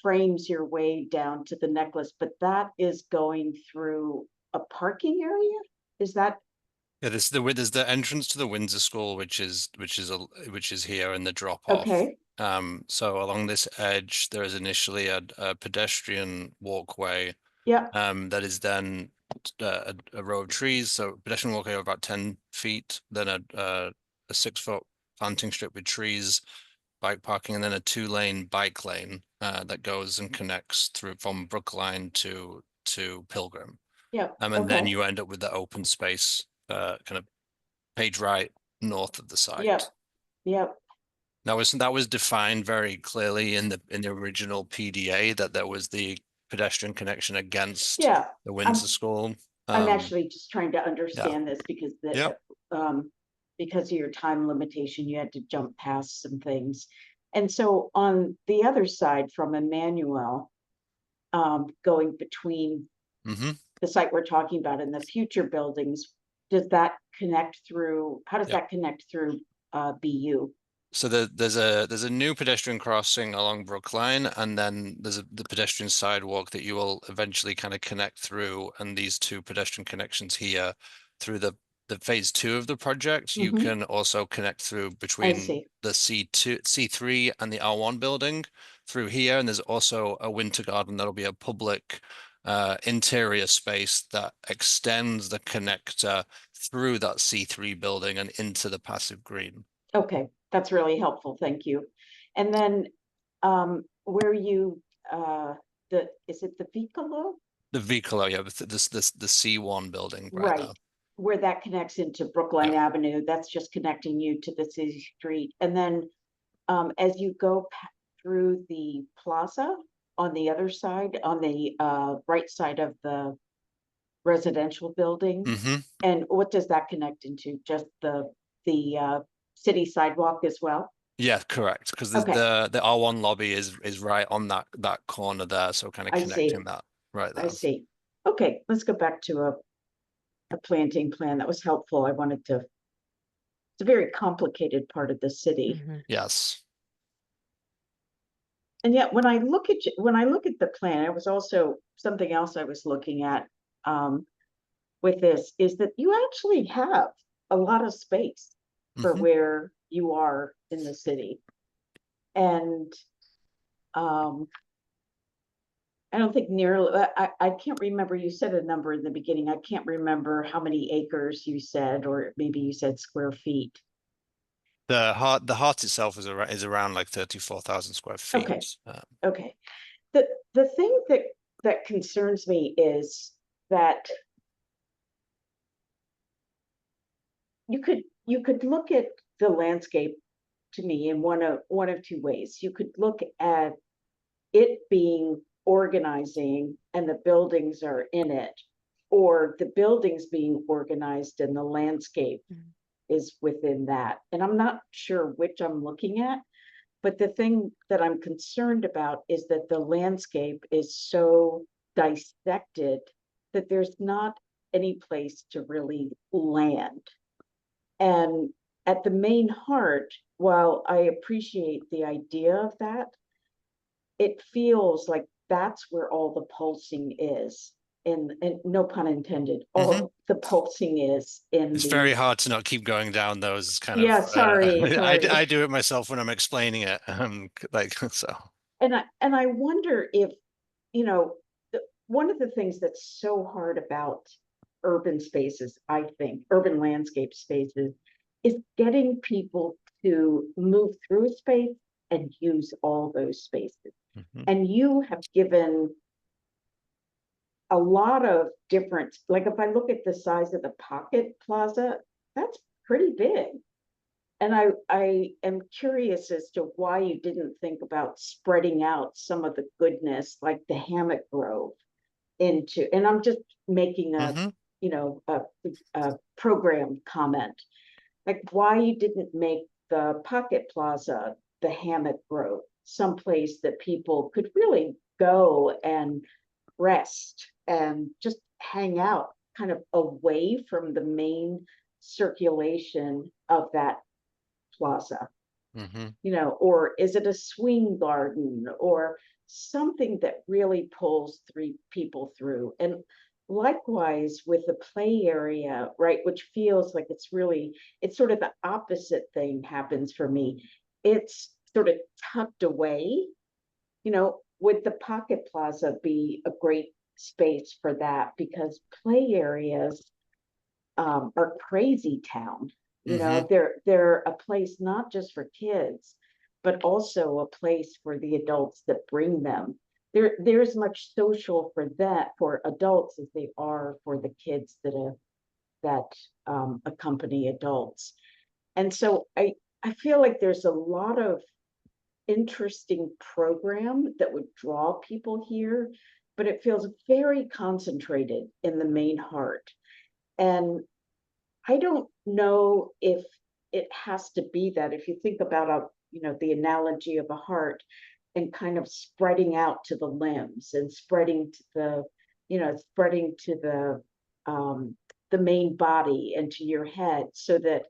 E: frames your way down to the necklace, but that is going through a parking area? Is that?
H: Yeah, there's the entrance to the Windsor School, which is here in the drop off.
E: Okay.
H: So along this edge, there is initially a pedestrian walkway.
E: Yeah.
H: That is then a row of trees. So pedestrian walkway of about 10 feet, then a 6-foot planting strip with trees, bike parking, and then a 2-lane bike lane that goes and connects through from Brookline to Pilgrim.
E: Yeah.
H: And then you end up with the open space kind of page right north of the site.
E: Yep. Yep.
H: That was defined very clearly in the original PDA that there was the pedestrian connection against the Windsor School.
E: I'm actually just trying to understand this because because of your time limitation, you had to jump past some things. And so on the other side from Emmanuel, going between the site we're talking about and the future buildings, does that connect through? How does that connect through BU?
H: So there's a new pedestrian crossing along Brookline, and then there's the pedestrian sidewalk that you will eventually kind of connect through, and these two pedestrian connections here through the phase 2 of the project. You can also connect through between the C3 and the R1 building through here, and there's also a winter garden that'll be a public interior space that extends the connector through that C3 building and into the passive green.
E: Okay, that's really helpful. Thank you. And then where you is it the Vicolo?
H: The Vicolo, yeah, the C1 building right there.
E: where that connects into Brookline
H: Yeah.
E: Avenue, that's just connecting you to the city street. And then as you go through the plaza on the other side, on the right side of the residential building,
H: Mm-hmm.
E: and what does that connect into? Just the city sidewalk as well?
H: Yeah, correct. Because
E: Okay.
H: the R1 lobby is right on that corner there, so kind of
E: I see.
H: connecting that right there.
E: I see. Okay, let's go back to a planting plan. That was helpful. I wanted to. It's a very complicated part of the city.
G: Mm-hmm.
H: Yes.
E: And yet, when I look at the plan, it was also something else I was looking at with this is that you actually have a lot of space for where you are in the city, and I don't think nearly. I can't remember. You said a number in the beginning. I can't remember how many acres you said, or maybe you said square feet.
H: The heart itself is around like 34,000 square feet.
E: Okay. Okay. The thing that concerns me is that you could look at the landscape to me in one of two ways. You could look at it being organizing and the buildings are in it, or the buildings being organized and the landscape is within that. And I'm not sure which I'm looking at, but the thing that I'm concerned about is that the landscape is so dissected that there's not any place to really land. And at the main heart, while I appreciate the idea of that, it feels like that's where all the pulsing is. And no pun intended, all the pulsing is in
H: It's
E: the.
H: very hard to not keep going down those kind of.
E: Yeah, sorry.
H: I do it myself when I'm explaining it, like so.
E: And I wonder if, one of the things that's so hard about urban spaces, I think, urban landscape spaces, is getting people to move through space and use all those spaces. And you have given a lot of different, like if I look at the size of the Pocket Plaza, that's pretty big. And I am curious as to why you didn't think about spreading out some of the goodness, like the Hammock Grove, into, and I'm just making a program comment, like why you didn't make the Pocket Plaza the Hammock Grove, someplace that people could really go and rest and just hang out kind of away from the main circulation of that plaza. Or is it a swing garden or something that really pulls people through? And likewise with the play area, right, which feels like it's sort of the opposite thing happens for me. It's sort of tucked away. Would the Pocket Plaza be a great space for that? Because play areas are crazy town. They're a place not just for kids, but also a place for the adults that bring them. There's as much social for adults as they are for the kids that accompany adults. And so I feel like there's a lot of interesting program that would draw people here, but it feels very concentrated in the main heart. And I don't know if it has to be that. If you think about the analogy of a heart and kind of spreading out to the limbs and spreading to the main body and to your head, so that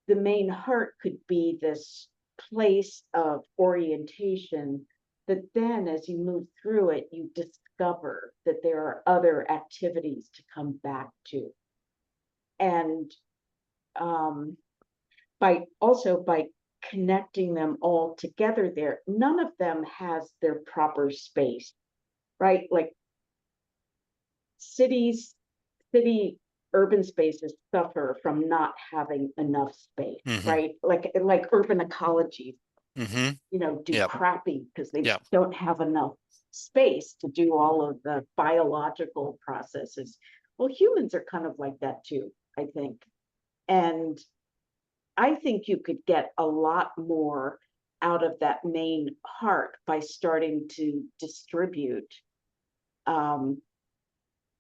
E: the main heart could be this place of orientation that then as you move through it, you discover that there are other activities to come back to. And by connecting them all together there, none of them has their proper space, right? Like city urban spaces suffer from not having enough space, right? Like urban ecology, crappy because they don't have enough space to do all of the biological processes Well, humans are kind of like that too, I think. And I think you could get a lot more out of that main heart by starting to um,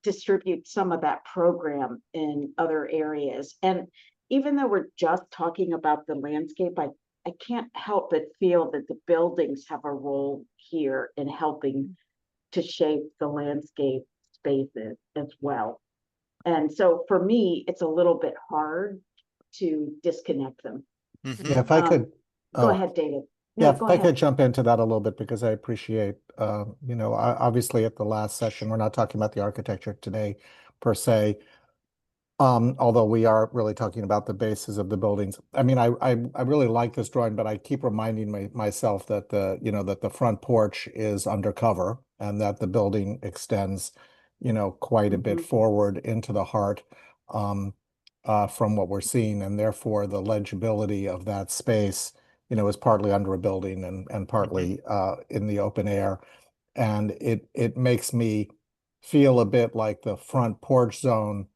E: distribute some of that program in other areas. And even though we're just talking about the landscape, I can't help but feel that the buildings have a role here in helping to shape the landscape spaces as well. And so for me, it's a little bit hard to disconnect them.
C: Yeah, if I could,
E: Go ahead, David.
C: yeah,
E: No,
C: if
E: go
C: I could
E: ahead.
C: jump into that a little bit, because I appreciate, you know, obviously at the last session, we're not talking about the architecture today per se. Although we are really talking about the bases of the buildings. I mean, I really like this drawing, but I keep reminding myself that you know, that the front porch is undercover and that the building extends, you know, quite a bit forward into the heart, from what we're seeing, and therefore the legibility of that space, you know, is partly under a building and partly in the open air. And it makes me feel a bit like the front porch zone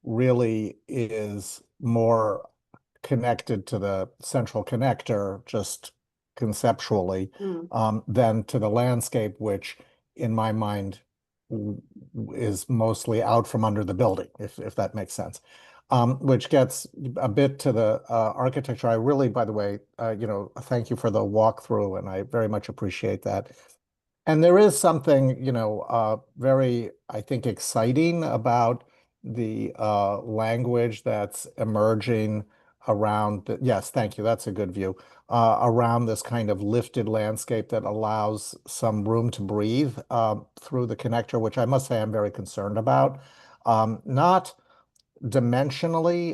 C: really is more connected to the central connector, just conceptually, than to the landscape, which in my mind is mostly out from under the building, if that makes sense. Which gets a bit to the architecture. I really, by the way, you know, thank you for the walkthrough, and I very much appreciate that. And there is something, you know, very, I think, exciting about the language that's emerging around yes, thank you, that's a good view, around this kind of lifted landscape that allows some room to breathe through the connector, which I must say I'm very concerned about. Not dimensionally,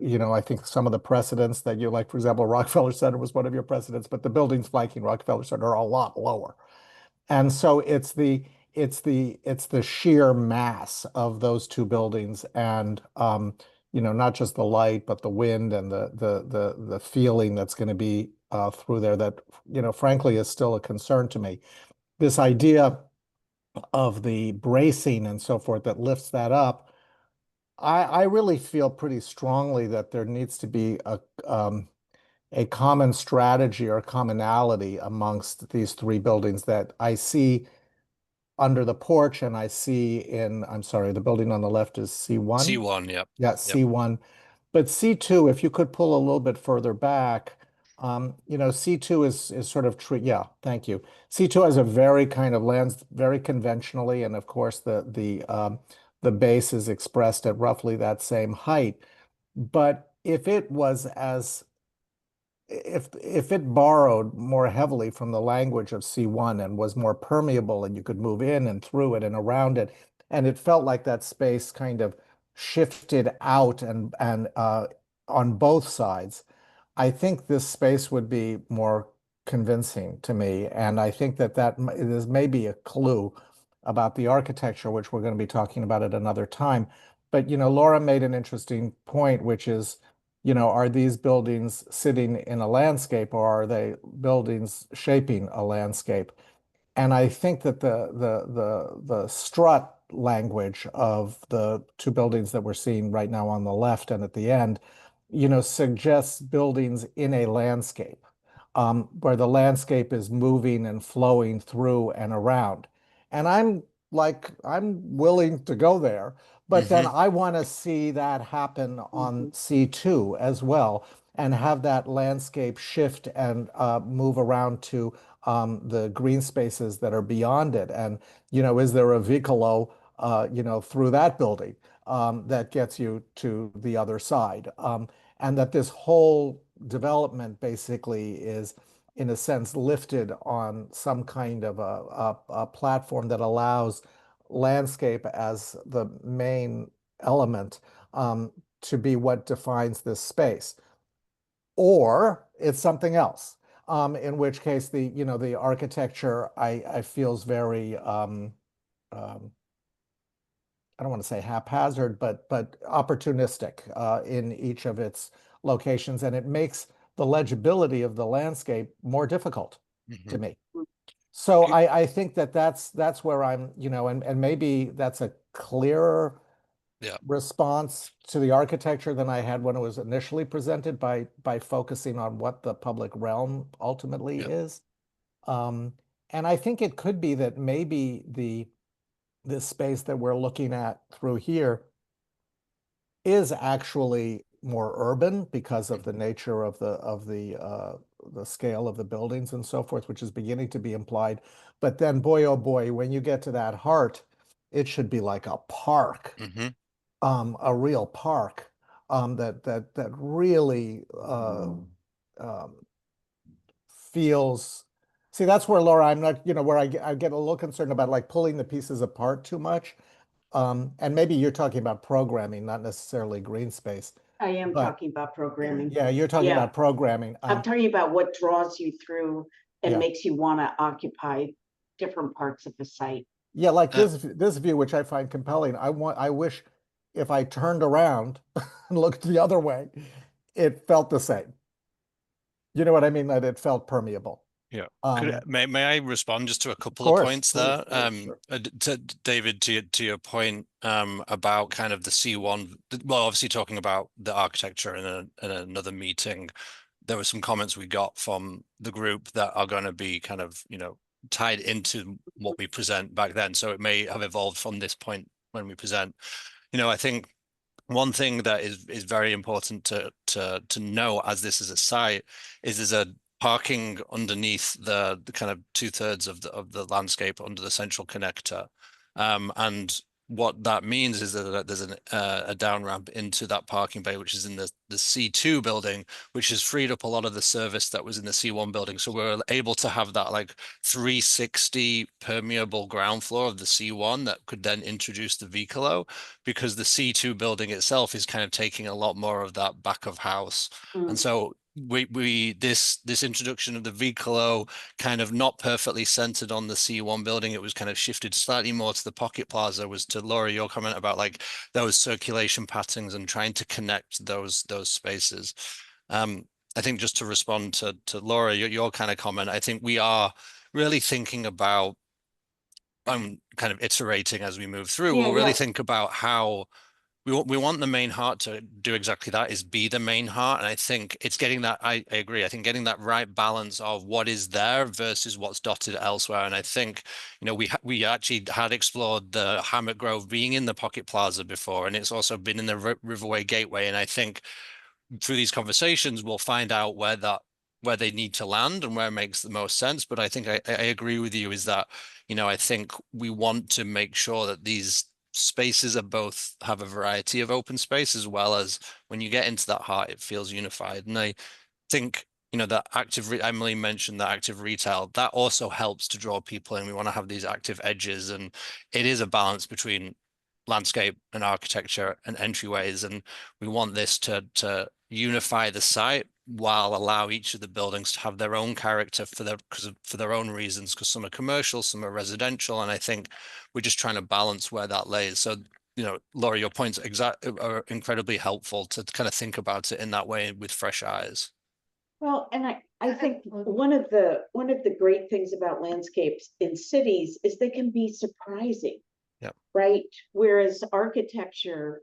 C: you know, I think some of the precedents that you like, for example, Rockefeller Center was one of your precedents, but the buildings flanking Rockefeller Center are a lot lower. And so it's the sheer mass of those two buildings, and you know, not just the light, but the wind and the feeling that's going to be through there that, you know, frankly is still a concern to me. This idea of the bracing and so forth that lifts that up, I really feel pretty strongly that there needs to be a common strategy or commonality amongst these three buildings that I see under the porch, and I see in, I'm sorry, the building on the left is C1?
H: C1, yep.
C: Yeah, C1. But C2, if you could pull a little bit further back, you know, C2 is sort of yeah, thank you. C2 has a very kind of lands very conventionally, and of course the base is expressed at roughly that same height. But if it was as if it borrowed more heavily from the language of C1 and was more permeable, and you could move in and through it and around it, and it felt like that space kind of shifted out and on both sides, I think this space would be more convincing to me. And I think that is maybe a clue about the architecture, which we're going to be talking about at another time. But, you know, Laura made an interesting point, which is, you know, are these buildings sitting in a landscape, or are they buildings shaping a landscape? And I think that the strut language of the two buildings that we're seeing right now on the left and at the end, you know, suggests buildings in a landscape, where the landscape is moving and flowing through and around. And I'm willing to go there, but then I want to see that happen on C2 as well, and have that landscape shift and move around to the green spaces that are beyond it. And, you know, is there a vicolo, you know, through that building that gets you to the other side? And that this whole development basically is, in a sense, lifted on some kind of a platform that allows landscape as the main element to be what defines this space. Or it's something else, in which case you know, the architecture I feels very I don't want to say haphazard, but opportunistic in each of its locations, and it makes the legibility of the landscape more difficult to me. So I think that that's where I'm, you know, and maybe that's a clearer response to the architecture than I had when it was initially presented by focusing on what the public realm ultimately is. And I think it could be that maybe this space that we're looking at through here is actually more urban because of the nature of the scale of the buildings and so forth, which is beginning to be implied. But then, boy, oh boy, when you get to that heart, it should be like a park, a real park, that really feels. See, that's where, Laura, I'm not, you know, where I get a little concerned about like pulling the pieces apart too much. And maybe you're talking about programming, not necessarily green space.
E: I am talking about programming.
C: Yeah, you're talking about programming.
E: I'm talking about what draws you through and
C: Yeah.
E: makes you want to occupy different parts of the site.
C: Yeah, like this view, which I find compelling. I wish if I turned around and looked the other way, it felt the same. You know what I mean? That it felt permeable.
H: Yeah. May I respond just to a couple
C: course,
H: of points there?
C: Sure.
H: David, to your point about kind of the C1, well, obviously talking about the architecture in another meeting, there were some comments we got from the group that are going to be kind of, you know, tied into what we present back then. So it may have evolved from this point when we present. You know, I think one thing that is very important to know as this is a site is there's a parking underneath the kind of 2/3 of the landscape under the central connector, and what that means is that there's a down ramp into that parking bay, which is in the C2 building, which has freed up a lot of the service that was in the C1 building. So we're able to have that like 360 permeable ground floor of the C1 that could then introduce the Vicolo, because the C2 building itself is kind of taking a lot more of that back of house. And so this introduction of the Vicolo kind of not perfectly centered on the C1 building, it was kind of shifted slightly more to the Pocket Plaza, was to Laura, your comment about like those circulation patterns and trying to connect those spaces. I think just to respond to Laura, your kind of comment, I think we are really thinking about kind of iterating as we move through. We'll really think about how we want the main heart to do exactly that, is be the main heart. And I think it's getting that, I agree, I think getting that right balance of what is there versus what's dotted elsewhere. And I think, you know, we actually had explored the Hammock Grove being in the Pocket Plaza before, and it's also been in the Riverway Gateway. And I think through these conversations, we'll find out where they need to land and where it makes the most sense. But I think I agree with you, is that, you know, I think we want to make sure that these spaces are both have a variety of open space, as well as when you get into that heart, it feels unified. And I think, you know, that Emily mentioned that active retail, that also helps to draw people in. We want to have these active edges, and it is a balance between landscape and architecture and entryways. And we want this to unify the site while allow each of the buildings to have their own character for their own reasons, because some are commercial, some are residential. And I think we're just trying to balance where that lays. So, you know, Laura, your points are incredibly helpful to kind of think about it in that way with fresh eyes.
E: Well, and I think one of the great things about landscapes in cities is they can be surprising. Right? Whereas architecture,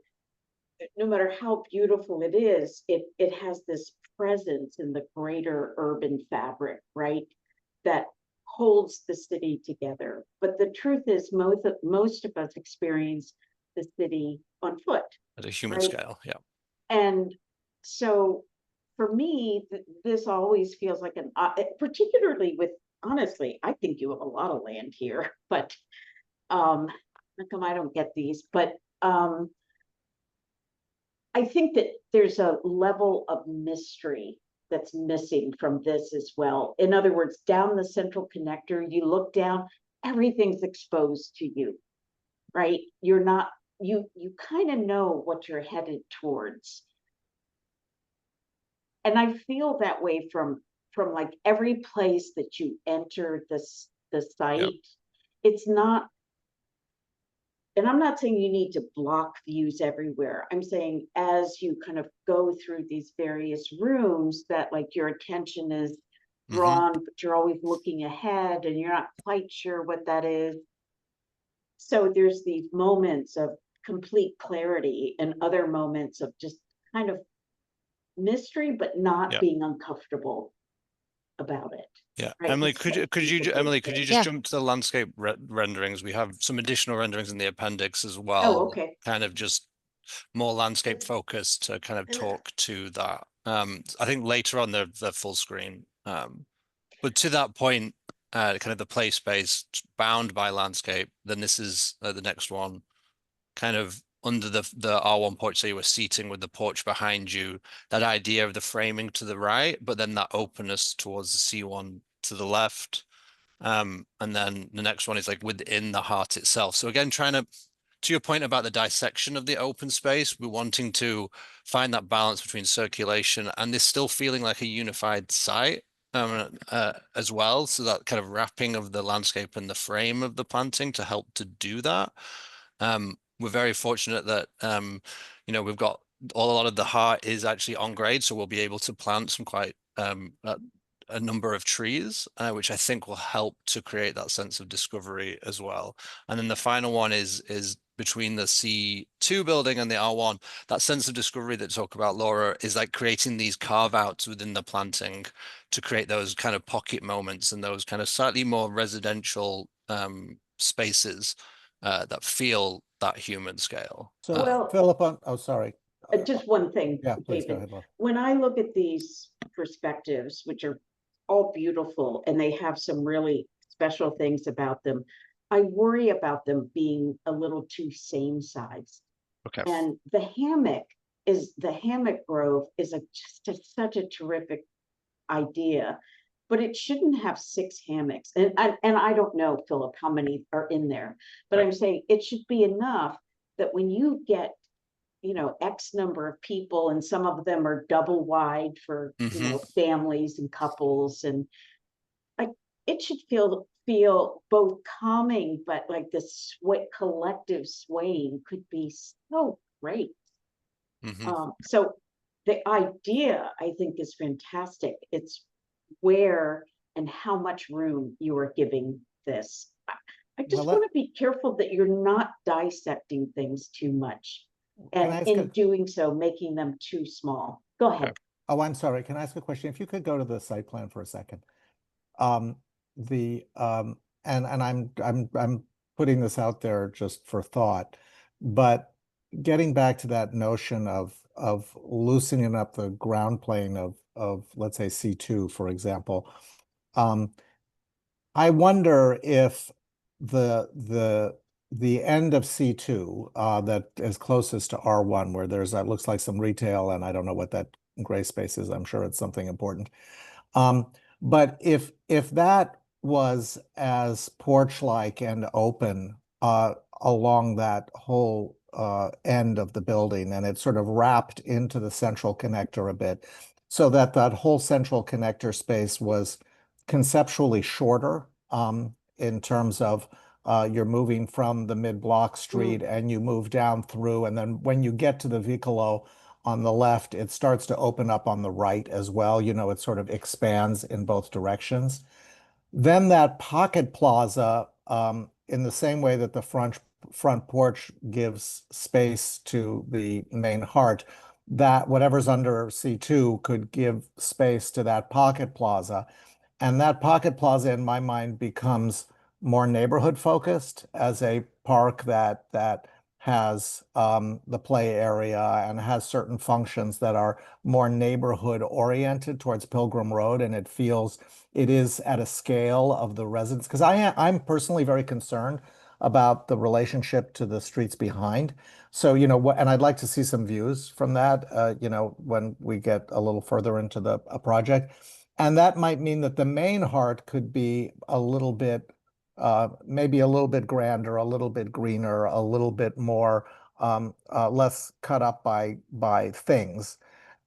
E: no matter how beautiful it is, it has this presence in the greater urban fabric, right? That holds the city together. But the truth is, most of us experience the city on foot.
H: At a human scale, yeah.
E: And so for me, this always feels like particularly with, honestly, I think you have a lot of land here, but how come I don't get these? But I think that there's a level of mystery that's missing from this as well. In other words, down the central connector, you look down, everything's exposed to you, right? You're not, you kind of know what you're headed towards. And I feel that way from like every place that you enter the site. It's not, and I'm not saying you need to block views everywhere. I'm saying as you kind of go through these various rooms, that like your attention is drawn, but you're always looking ahead and you're not quite sure what that is. So there's these moments of complete clarity and other moments of just kind of mystery, but not being uncomfortable about it.
H: Yeah,
E: right?
H: Emily,
E: It's
H: could
E: like
H: you
E: people
H: Emily,
E: think
H: could you
E: that-
H: just jump to the landscape renderings? We have some additional renderings in the appendix as well.
E: Oh, okay.
H: Kind of just more landscape focused to kind of talk to that. I think later on they're full screen. But to that point, kind of the play space bound by landscape, then this is the next one, kind of under the R1 porch, so you were seating with the porch behind you, that idea of the framing to the right, but then that openness towards the C1 to the left. And then the next one is like within the heart itself. So again, trying to your point about the dissection of the open space, we're wanting to find that balance between circulation and this still feeling like a unified site as well. So that kind of wrapping of the landscape and the frame of the planting to help to do that. We're very fortunate that, you know, we've got a lot of the heart is actually on grade, so we'll be able to plant some quite a number of trees, which I think will help to create that sense of discovery as well. And then the final one is between the C2 building and the R1, that sense of discovery that talk about Laura is like creating these carve outs within the planting to create those kind of pocket moments and those kind of slightly more residential spaces that feel that human scale.
C: So
E: Well-
C: Philip, oh, sorry.
E: Just one thing,
C: Yeah, please go
E: David.
C: ahead, Laura.
E: When I look at these perspectives, which are all beautiful and they have some really special things about them, I worry about them being a little too same size.
H: Okay.
E: And the hammock grove is such a terrific idea, but it shouldn't have 6 hammocks. And I don't know, Philip, how many are in there, but
H: Right.
E: I'm saying it should be enough that when you get, you know, X number of people, and some of them are double wide for, you know, families and couples, and like it should feel both calming, but like this collective swaying could be so great. So the idea, I think, is fantastic. It's where and how much room you are giving this. I just want to be careful that you're not dissecting things too much, and in doing so, making them too small. Go ahead.
C: Oh, I'm sorry. Can I ask a question? If you could go to the site plan for a second. And I'm putting this out there just for thought, but getting back to that notion of loosening up the ground plane of let's say C2, for example. I wonder if the end of C2 that is closest to R1, where there's that looks like some retail, and I don't know what that gray space is. I'm sure it's something important. But if that was as porch-like and open along that whole end of the building, and it sort of wrapped into the central connector a bit, so that whole central connector space was conceptually shorter in terms of you're moving from the mid-block street and you move down through, and then when you get to the Vicolo on the left, it starts to open up on the right as well. You know, it sort of expands in both directions. Then that pocket plaza, in the same way that the front porch gives space to the main heart, that whatever's under C2 could give space to that pocket plaza. And that pocket plaza, in my mind, becomes more neighborhood focused as a park that has the play area and has certain functions that are more neighborhood oriented towards Pilgrim Road, and it is at a scale of the residents, because I'm personally very concerned about the relationship to the streets behind. So, you know, and I'd like to see some views from that, you know, when we get a little further into the project. And that might mean that the main heart could be a little bit maybe a little bit grander, a little bit greener, a little bit more less cut up by things,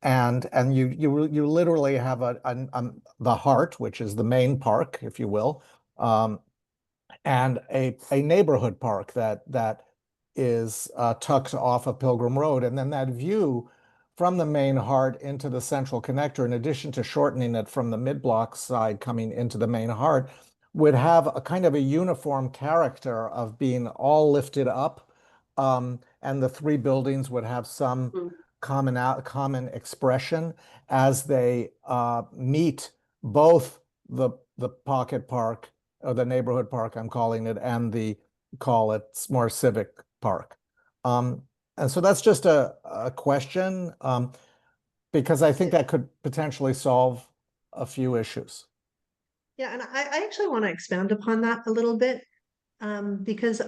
C: and you literally have the heart, which is the main park, if you will, and a neighborhood park that is tucked off of Pilgrim Road, and then that view from the main heart into the central connector, in addition to shortening it from the mid-block side coming into the main heart, would have a kind of a uniform character of being all lifted up. And the three buildings would have some common expression as they meet both the pocket park, or the neighborhood park I'm calling it, and the more civic park. And so that's just a question, because I think that could potentially solve a few issues.
D: Yeah, and I actually want to expound upon that a little bit, because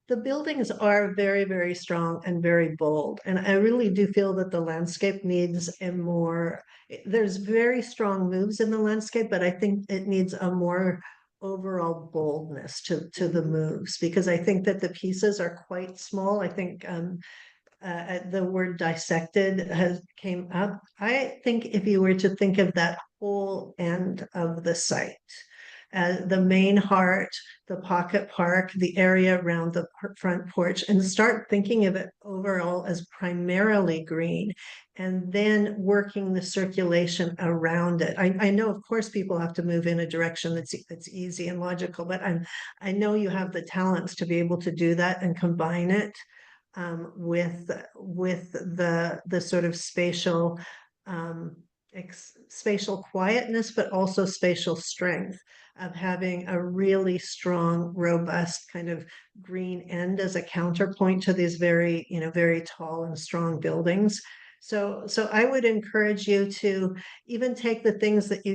D: the buildings are very, very strong and very bold. And I really do feel that the landscape needs there's very strong moves in the landscape, but I think it needs a more overall boldness to the moves, because I think that the pieces are quite small. I think the word dissected came up. I think if you were to think of that whole end of the site, the main heart, the pocket park, the area around the front porch, and start thinking of it overall as primarily green, and then working the circulation around it. I know, of course, people have to move in a direction that's easy and logical, but I know you have the talents to be able to do that and combine it with the sort of spatial quietness, but also spatial strength of having a really strong, robust kind of green end as a counterpoint to these very, very tall and strong buildings. So I would encourage you to even take the things that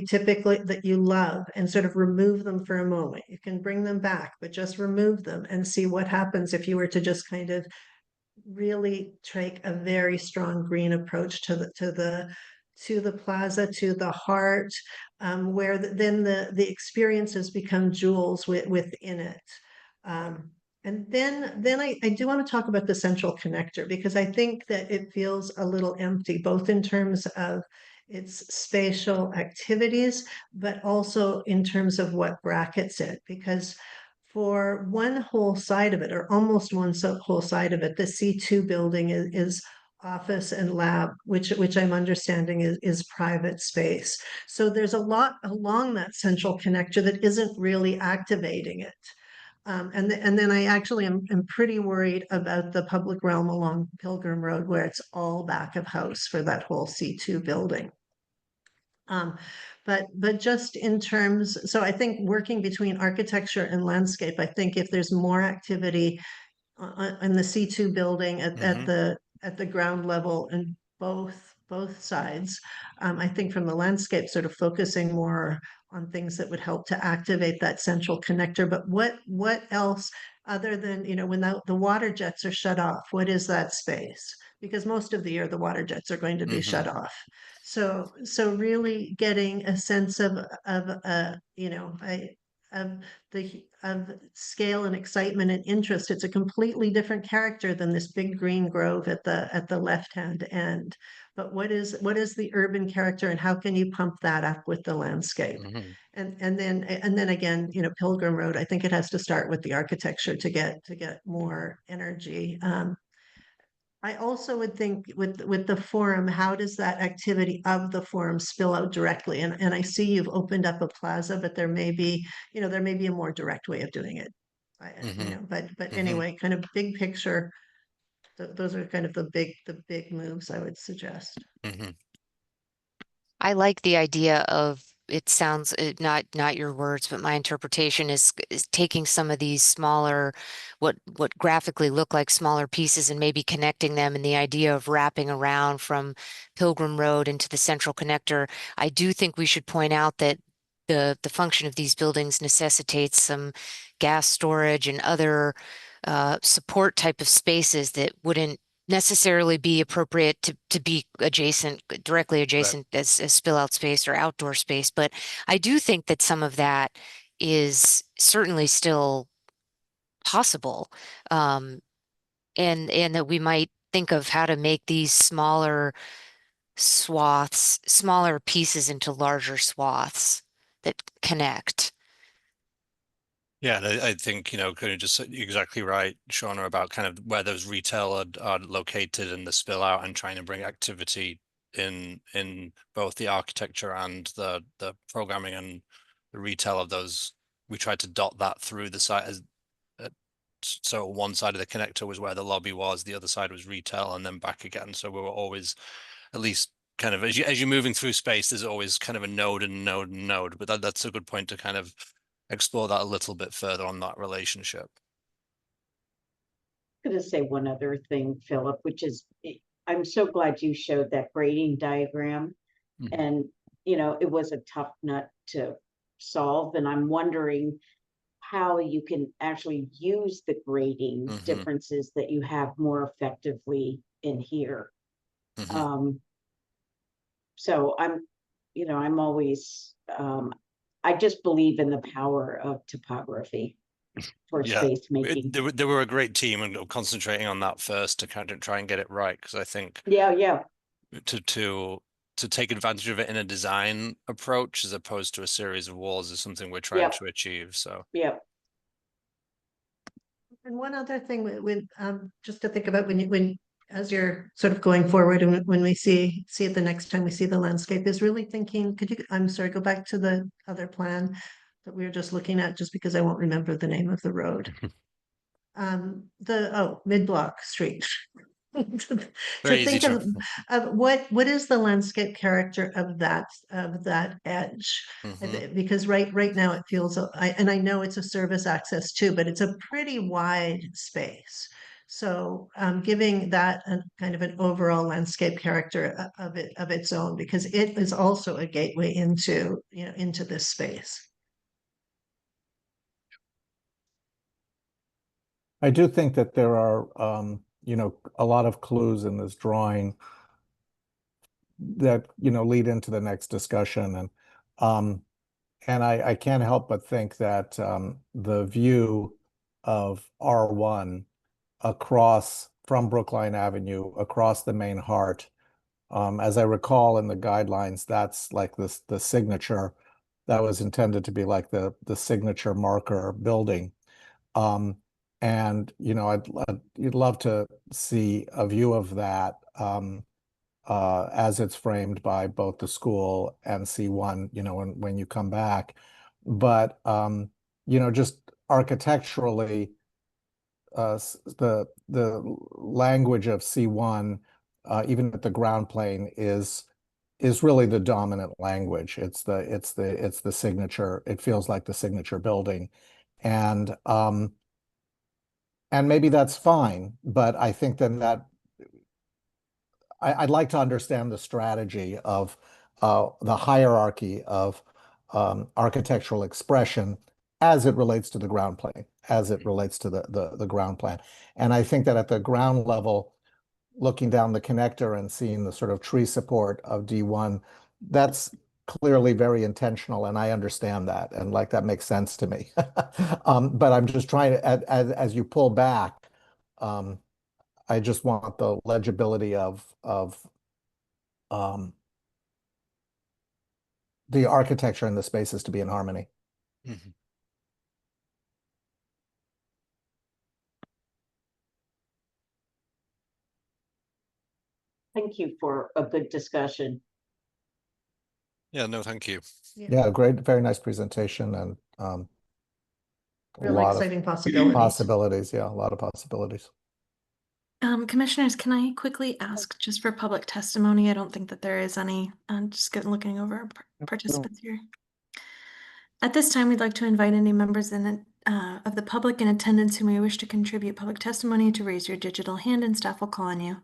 D: you love and sort of remove them for a moment. You can bring them back, but just remove them and see what happens if you were to just kind of really take a very strong green approach to the plaza, to the heart, where then the experiences become jewels within it. And then I do want to talk about the central connector, because I think that it feels a little empty, both in terms of its spatial activities, but also in terms of what brackets it, because for one whole side of it, or almost whole side of it, the C2 building is office and lab, which I'm understanding is private space. So there's a lot along that central connector that isn't really activating it. And then I actually am pretty worried about the public realm along Pilgrim Road, where it's all back of house for that whole C2 building. But just in terms, so I think working between architecture and landscape, I think if there's more activity in the C2 building at the ground level and both sides, I think from the landscape, sort of focusing more on things that would help to activate that central connector. But what else, other than, when the water jets are shut off, what is that space? Because most of the year the water jets are going to be shut off. So really getting a sense of scale and excitement and interest. It's a completely different character than this big green grove at the left-hand end. But what is the urban character, and how can you pump that up with the landscape? And then again, Pilgrim Road, I think it has to start with the architecture to get more energy. I also would think with the forum, how does that activity of the forum spill out directly? And I see you've opened up a plaza, but there may be a more direct way of doing it. But anyway, kind of big picture, those are kind of the big moves I would suggest.
G: I like the idea of, it sounds, not your words, but my interpretation is taking some of these smaller, what graphically look like smaller pieces, and maybe connecting them, and the idea of wrapping around from Pilgrim Road into the central connector. I do think we should point out that the function of these buildings necessitates some gas storage and other support type of spaces that wouldn't necessarily be appropriate to be directly adjacent as spill out space or outdoor space. But I do think that some of that is certainly still possible. And that we might think of how to make these smaller pieces into larger swaths that connect.
H: Yeah, and I think, kind of just exactly right, Shauna, about kind of where those retail are located and the spill out and trying to bring activity in both the architecture and the programming and the retail of those. We tried to dot that through the site as so one side of the connector was where the lobby was, the other side was retail, and then back again. So we were always at least kind of as you're moving through space, there's always kind of a node and node and node. But that's a good point to kind of explore that a little bit further on that relationship.
E: I'm going to say one other thing, Philip, which is I'm so glad you showed that grading diagram.
H: Mhm.
E: And, it was a tough nut to solve. And I'm wondering how you can actually use the grading
H: Mhm.
E: differences that you have more effectively in here.
H: Mhm.
E: So I'm always, I just believe in the power of topography for
H: Yeah,
E: space making.
H: they were a great team and concentrating on that first to kind of try and get it right. Because I think
E: Yeah.
H: to take advantage of it in a design approach as opposed to a series of walls is something we're trying
E: Yep.
H: to achieve. So
E: Yep.
D: And one other thing with just to think about when as you're sort of going forward and when we see it the next time we see the landscape is really thinking, I'm sorry, go back to the other plan that we were just looking at, just because I won't remember the name of the road. Mid-block street. To
H: very easy
D: think
H: to.
D: of what is the landscape character of that edge.
H: Mhm.
D: Because right now it feels, and I know it's a service access too, but it's a pretty wide space. So giving that a kind of an overall landscape character of its own, because it is also a gateway into this space.
C: I do think that there are, a lot of clues in this drawing that, lead into the next discussion. And I can't help but think that the view of R1 across from Brookline Avenue across the main heart, as I recall in the guidelines, that's like the signature that was intended to be like the signature marker building. And you'd love to see a view of that as it's framed by both the school and C1, when you come back. But just architecturally, the language of C1, even at the ground plane, is really the dominant language. It's the signature. It feels like the signature building, and maybe that's fine. But I think then that I'd like to understand the strategy of the hierarchy of architectural expression as it relates to the ground plane, as it relates to the ground plan. And I think that at the ground level, looking down the connector and seeing the sort of tree support of D1, that's clearly very intentional, and I understand that, and like that makes sense to me. But I'm just trying to, as you pull back, I just want the legibility of the architecture and the spaces to be in harmony.
H: Mhm.
E: Thank you for a good discussion.
H: Yeah, no, thank you.
C: Yeah, great, very nice presentation, and a
D: Really
C: lot
D: exciting
C: of
D: possibilities.
C: Yeah, a lot of possibilities.
A: Commissioners, can I quickly ask just for public testimony? I don't think that there is any. I'm just looking over participants here. At this time, we'd like to invite any members of the public in attendance who may wish to contribute public testimony to raise your digital hand, and staff will call on you.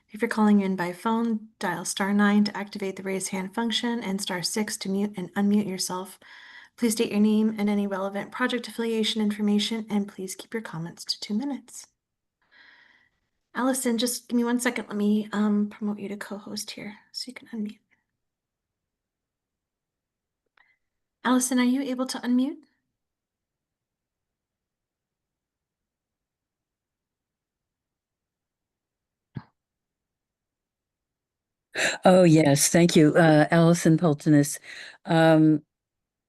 A: If you're calling in by phone, dial *9 to activate the raise hand function and *6 to mute and unmute yourself. Please state your name and any relevant project affiliation information, and please keep your comments to 2 minutes. Allison, just give me 1 second. Let me promote you to co-host here so you can unmute. Allison, are you able to unmute?
J: Oh, yes. Thank you. Allison Poltonis.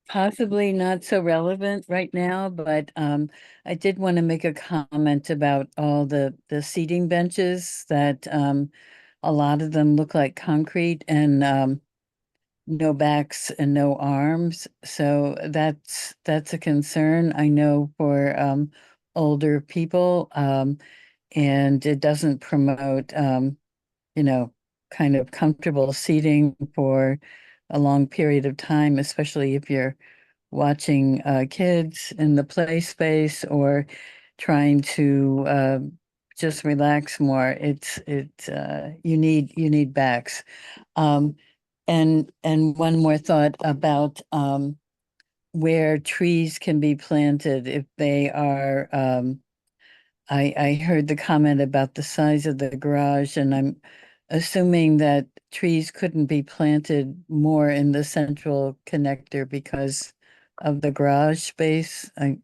J: possibly not so relevant right now, but I did want to make a comment about all the seating benches that a lot of them look like concrete and no backs and no arms. So that's a concern, I know, for older people. And it doesn't promote you know, kind of comfortable seating for a long period of time, especially if you're watching kids in the play space or trying to just relax more. You need backs. And one more thought about where trees can be planted if they are I heard the comment about the size of the garage, and I'm assuming that trees couldn't be planted more in the central connector because of the garage space. I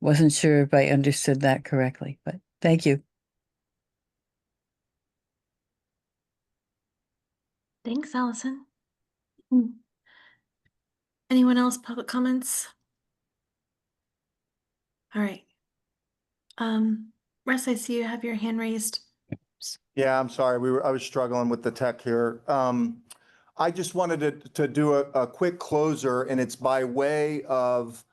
J: wasn't sure if I understood that correctly, but thank you.
A: Thanks, Allison. Anyone else, public comments? All right. Russ, I see you have your hand raised.
K: Yeah, I'm sorry. I was struggling with the tech here. I just wanted to do a quick closer, and it's by way of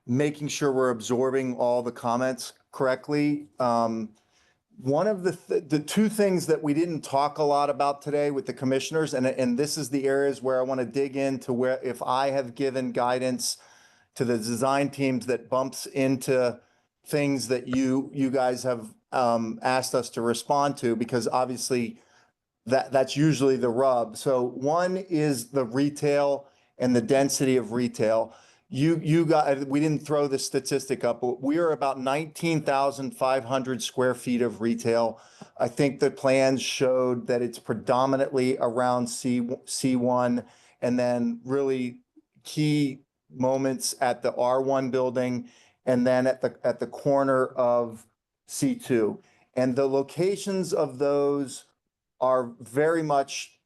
K: making sure we're absorbing all the comments correctly. One of the two things that we didn't talk a lot about today with the commissioners, and this is the areas where I want to dig into, where if I have given guidance to the design teams that bumps into things that you guys have asked us to respond to, because obviously that's usually the rub. So one is the retail and the density of retail. You got, we didn't throw the statistic up, but we are about 19,500 square feet of retail. I think the plans showed that it's predominantly around C1, and then really key moments at the R1 building, and then at the corner of C2. And the locations of those are very much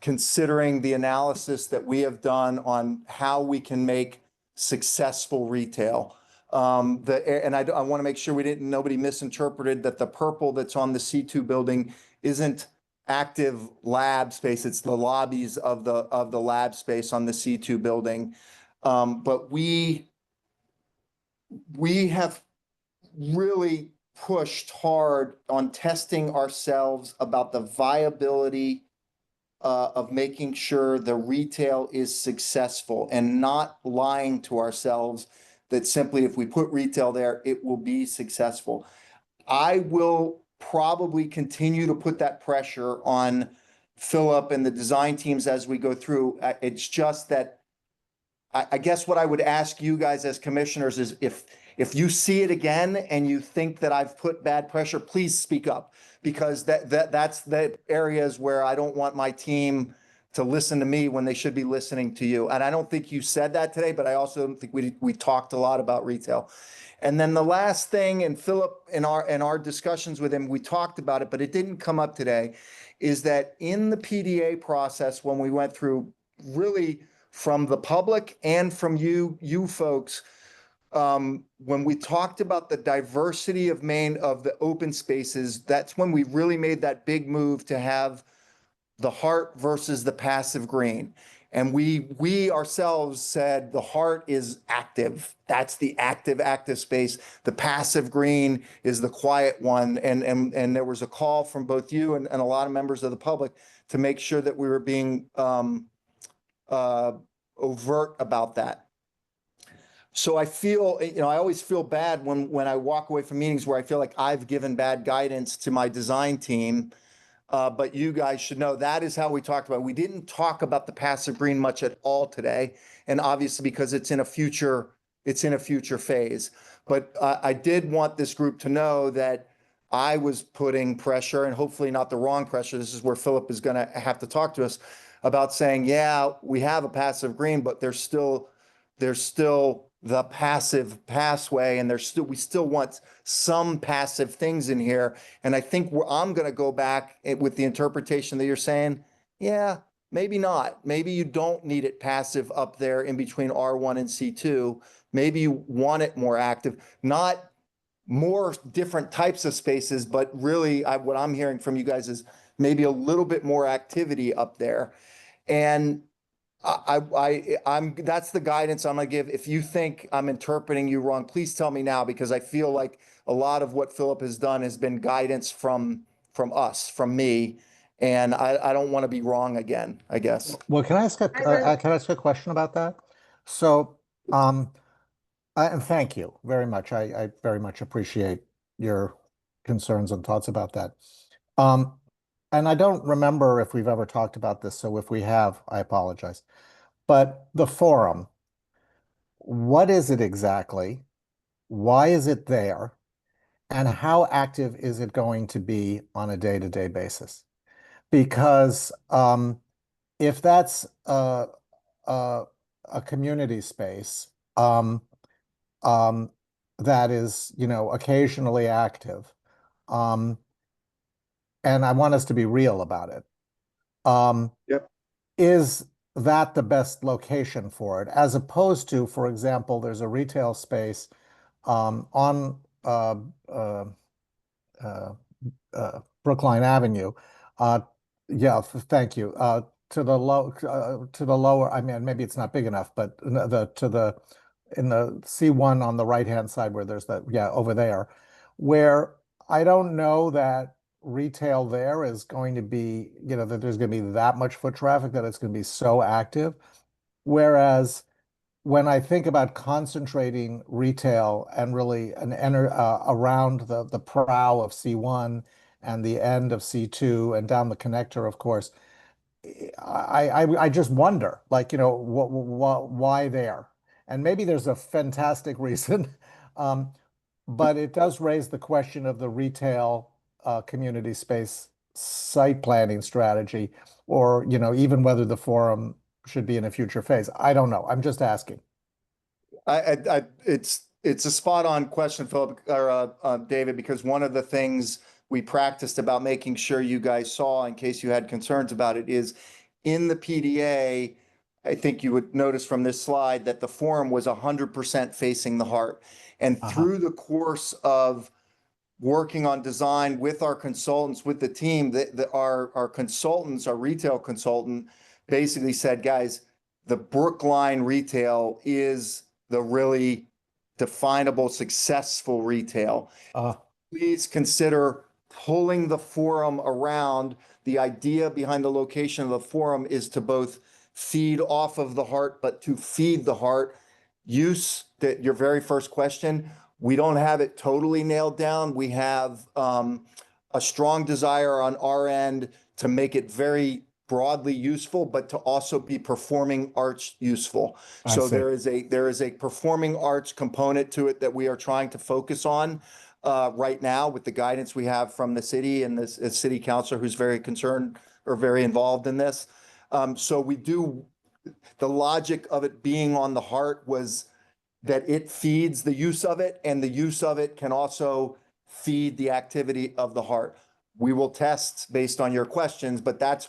K: considering the analysis that we have done on how we can make successful retail. And I want to make sure nobody misinterpreted that the purple that's on the C2 building isn't active lab space. It's the lobbies of the lab space on the C2 building. But we have really pushed hard on testing ourselves about the viability of making sure the retail is successful, and not lying to ourselves that simply if we put retail there, it will be successful. I will probably continue to put that pressure on Philip and the design teams as we go through. It's just that I guess what I would ask you guys as commissioners is if you see it again and you think that I've put bad pressure, please speak up, because that's the areas where I don't want my team to listen to me when they should be listening to you. And I don't think you said that today, but I also don't think we talked a lot about retail. And then the last thing, and Philip, in our discussions with him, we talked about it, but it didn't come up today, is that in the PDA process, when we went through, really from the public and from you folks, when we talked about the diversity of the open spaces, that's when we really made that big move to have the heart versus the passive green. And we ourselves said the heart is active. That's the active space. The passive green is the quiet one. And there was a call from both you and a lot of members of the public to make sure that we were being overt about that. So I feel, I always feel bad when I walk away from meetings where I feel like I've given bad guidance to my design team. But you guys should know that is how we talked about it. We didn't talk about the passive green much at all today. And obviously because it's in a future phase. But I did want this group to know that I was putting pressure, and hopefully not the wrong pressure. This is where Philip is going to have to talk to us about saying, yeah, we have a passive green, but there's still the passive passway, and we still want some passive things in here. And I think I'm going to go back with the interpretation that you're saying, yeah, maybe not. Maybe you don't need it passive up there in between R1 and C2. Maybe you want it more active, not more different types of spaces, but really what I'm hearing from you guys is maybe a little bit more activity up there. And I'm that's the guidance I'm gonna give. If you think I'm interpreting you wrong, please tell me now, because I feel like a lot of what Philip has done has been guidance from us, from me. And I don't want to be wrong again, I guess.
C: Well, can I ask a can I ask a question about that? So, and thank you very much. I very much appreciate your concerns and thoughts about that. And I don't remember if we've ever talked about this, so if we have, I apologize. But the forum, what is it exactly? Why is it there? And how active is it going to be on a day-to-day basis? Because if that's a community space that is, occasionally active, and I want us to be real about it.
K: Yep.
C: Is that the best location for it? As opposed to, for example, there's a retail space on Brookline Avenue. Yeah, thank you. To the lower, I mean, maybe it's not big enough, but in the C1 on the right-hand side where there's that, yeah, over there, where I don't know that retail there is going to be, that there's going to be that much foot traffic that it's going to be so active. Whereas when I think about concentrating retail and really around the prow of C1 and the end of C2 and down the connector, of course, I just wonder, like, why there? And maybe there's a fantastic reason, but it does raise the question of the retail community space site planning strategy, or, even whether the forum should be in a future phase. I don't know. I'm just asking.
K: It's a spot on question, Philip, or David, because one of the things we practiced about making sure you guys saw, in case you had concerns about it, is in the PDA. I think you would notice from this slide that the forum was 100% facing the heart. And through the course of working on design with our consultants, with the team, our consultants, our retail consultant basically said, guys, the Brookline retail is the really definable, successful retail. Please consider pulling the forum around. The idea behind the location of the forum is to both feed off of the heart, but to feed the heart. Use, that your very first question, we don't have it totally nailed down. We have a strong desire on our end to make it very broadly useful, but to also be performing arts useful. So there is a performing arts component to it that we are trying to focus on right now with the guidance we have from the city and this city councilor who's very concerned or very involved in this. So the logic of it being on the heart was that it feeds the use of it, and the use of it can also feed the activity of the heart. We will test based on your questions, but that's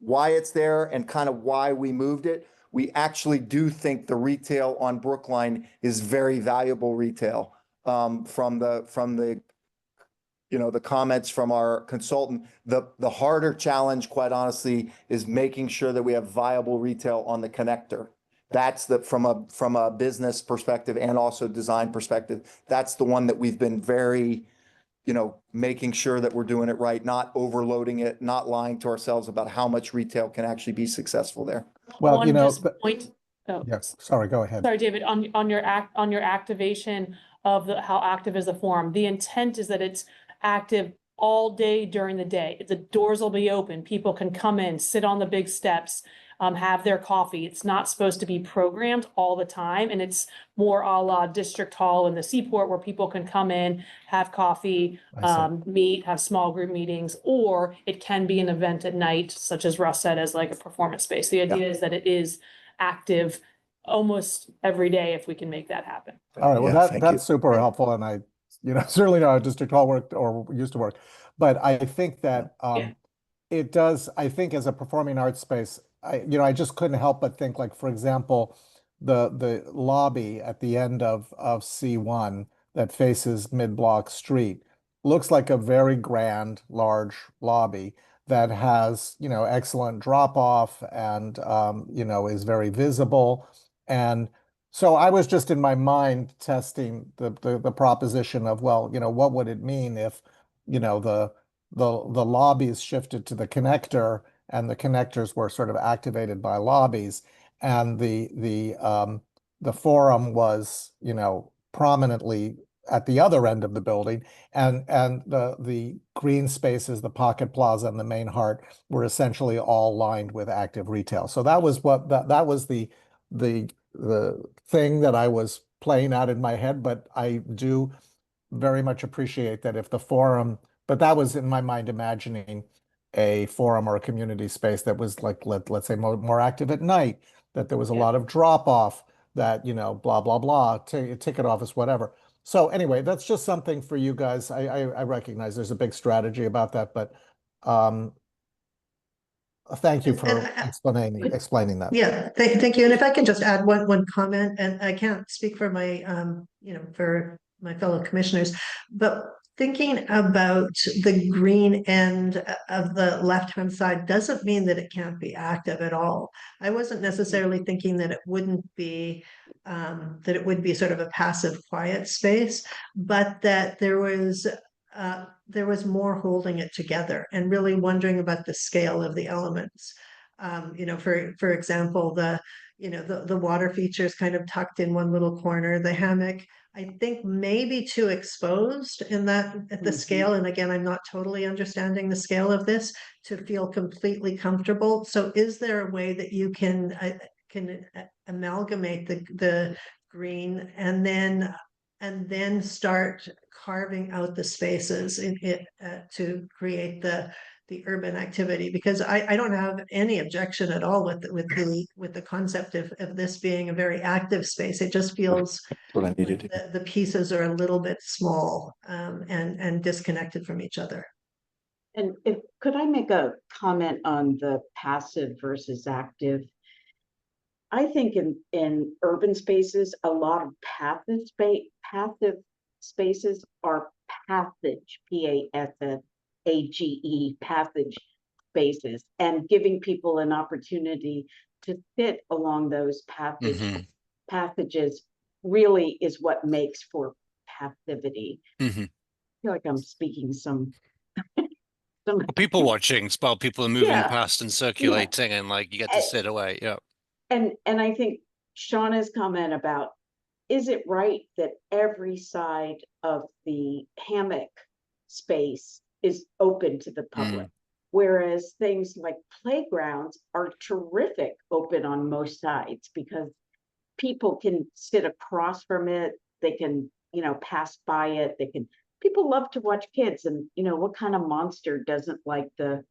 K: why it's there and kind of why we moved it. We actually do think the retail on Brookline is very valuable retail. From the the comments from our consultant, the harder challenge, quite honestly, is making sure that we have viable retail on the connector. That's from a business perspective and also design perspective. That's the one that we've been very, making sure that we're doing it right, not overloading it, not lying to ourselves about how much retail can actually be successful there.
C: Well,
I: Oh.
C: Yes, sorry, go ahead.
I: Sorry, David, on your activation of how active is the forum, the intent is that it's active all day during the day. The doors will be open. People can come in, sit on the big steps, have their coffee. It's not supposed to be programmed all the time. And it's more a la District Hall in the Seaport, where people can come in, have coffee, meet, have small group meetings, or it can be an event at night, such as Russ said, as like a performance space. The idea is that it is active almost every day if we can make that happen.
C: All right, well, that's super helpful. And I, certainly know how District Hall worked or used to work. But I think that it does, I think as a performing arts space, I just couldn't help but think, like, for example, the lobby at the end of C1 that faces Mid-Block Street looks like a very grand, large lobby that has, excellent drop off and, is very visible. And so I was just in my mind testing the proposition of, well, what would it mean if, the lobbies shifted to the connector and the connectors were sort of activated by lobbies, and the forum was, prominently at the other end of the building, and the green spaces, the Pocket Plaza and the Main Heart were essentially all lined with active retail. So that was that was the thing that I was playing out in my head, but I do very much appreciate that if the forum, but that was in my mind imagining a forum or a community space that was like, let's say more active at night, that there was a lot of drop off, that, blah, blah, blah, ticket office, whatever. So anyway, that's just something for you guys. I recognize there's a big strategy about that, but thank you for explaining that.
D: Yeah, thank you. And if I can just add one comment, and I can't speak for my, for my fellow commissioners, but thinking about the green end of the left-hand side doesn't mean that it can't be active at all. I wasn't necessarily thinking that it wouldn't be, that it would be sort of a passive, quiet space, but that there was more holding it together and really wondering about the scale of the elements. For example, the water features kind of tucked in one little corner, the hammock, I think maybe too exposed in that at the scale. And again, I'm not totally understanding the scale of this to feel completely comfortable. So is there a way that you can amalgamate the green and then start carving out the spaces in it to create the urban activity? Because I don't have any objection at all with the concept of this being a very active space. It just feels
K: what I needed.
D: the pieces are a little bit small and disconnected from each other.
E: And could I make a comment on the passive versus active? I think in urban spaces, a lot of passive spaces are passage, PASSAGE, passage spaces, and giving people an opportunity to sit along those passages really is what makes for passivity. I feel like I'm speaking some
H: people watching, while people are moving past and circulating, and like you get to sit away. Yeah.
E: And I think Shauna's comment about, is it right that every side of the hammock space is open to the public? Whereas things like playgrounds are terrific open on most sides because people can sit across from it. They can, pass by it. People love to watch kids, and, what kind of monster doesn't like the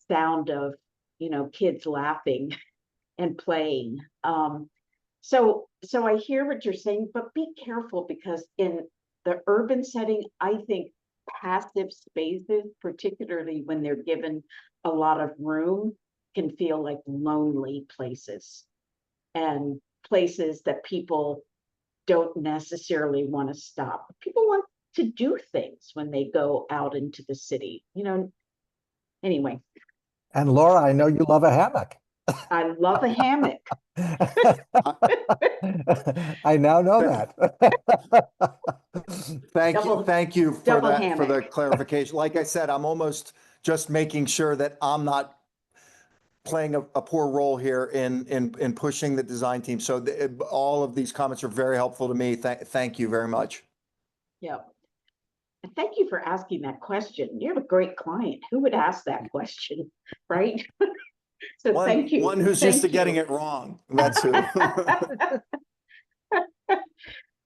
E: sound of, kids laughing and playing? So I hear what you're saying, but be careful, because in the urban setting, I think passive spaces, particularly when they're given a lot of room, can feel like lonely places and places that people don't necessarily want to stop. People want to do things when they go out into the city, anyway.
C: And Laura, I know you love a hammock.
E: I love a hammock.
C: I now know that.
K: Thank you for
E: hammock.
K: For the clarification. Like I said, I'm almost just making sure that I'm not playing a poor role here in pushing the design team. So all of these comments are very helpful to me. Thank you very much.
E: Yeah. And thank you for asking that question. You have a great client. Who would ask that question, right? So thank you.
K: One who's used to getting it wrong. That's who.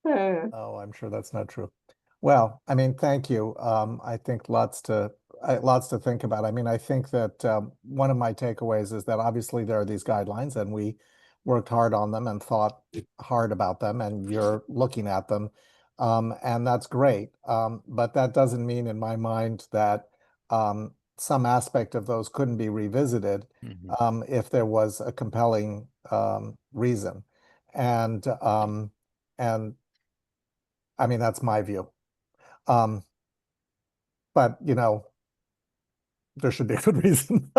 C: Oh, I'm sure that's not true. Well, I mean, thank you. I think lots to think about. I mean, I think that one of my takeaways is that obviously there are these guidelines, and we worked hard on them and thought hard about them, and you're looking at them, and that's great. But that doesn't mean in my mind that some aspect of those couldn't be revisited if there was a compelling reason. And I mean, that's my view. But, you know, there should be a good reason.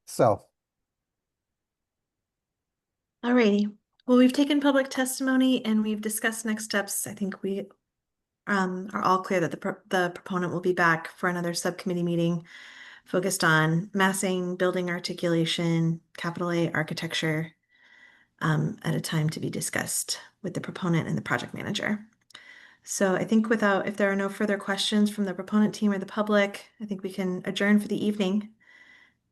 C: So.
A: Alrighty. Well, we've taken public testimony and we've discussed next steps. I think we are all clear that the proponent will be back for another subcommittee meeting focused on massing, building articulation, capital A architecture, at a time to be discussed with the proponent and the project manager. So I think if there are no further questions from the proponent team or the public, I think we can adjourn for the evening.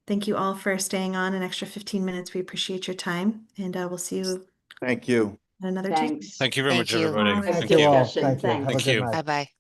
A: Thank you all for staying on an extra 15 minutes. We appreciate your time, and we'll see you
K: Thank you.
A: on another Tuesday.
E: Thanks.
H: Thank you very
G: Thank
H: much,
G: you.
H: everybody.
E: Good
C: Thank you all.
E: discussion.
C: Thank you. Have a
E: Thanks.
C: good
H: you.
C: night.
G: Bye-bye.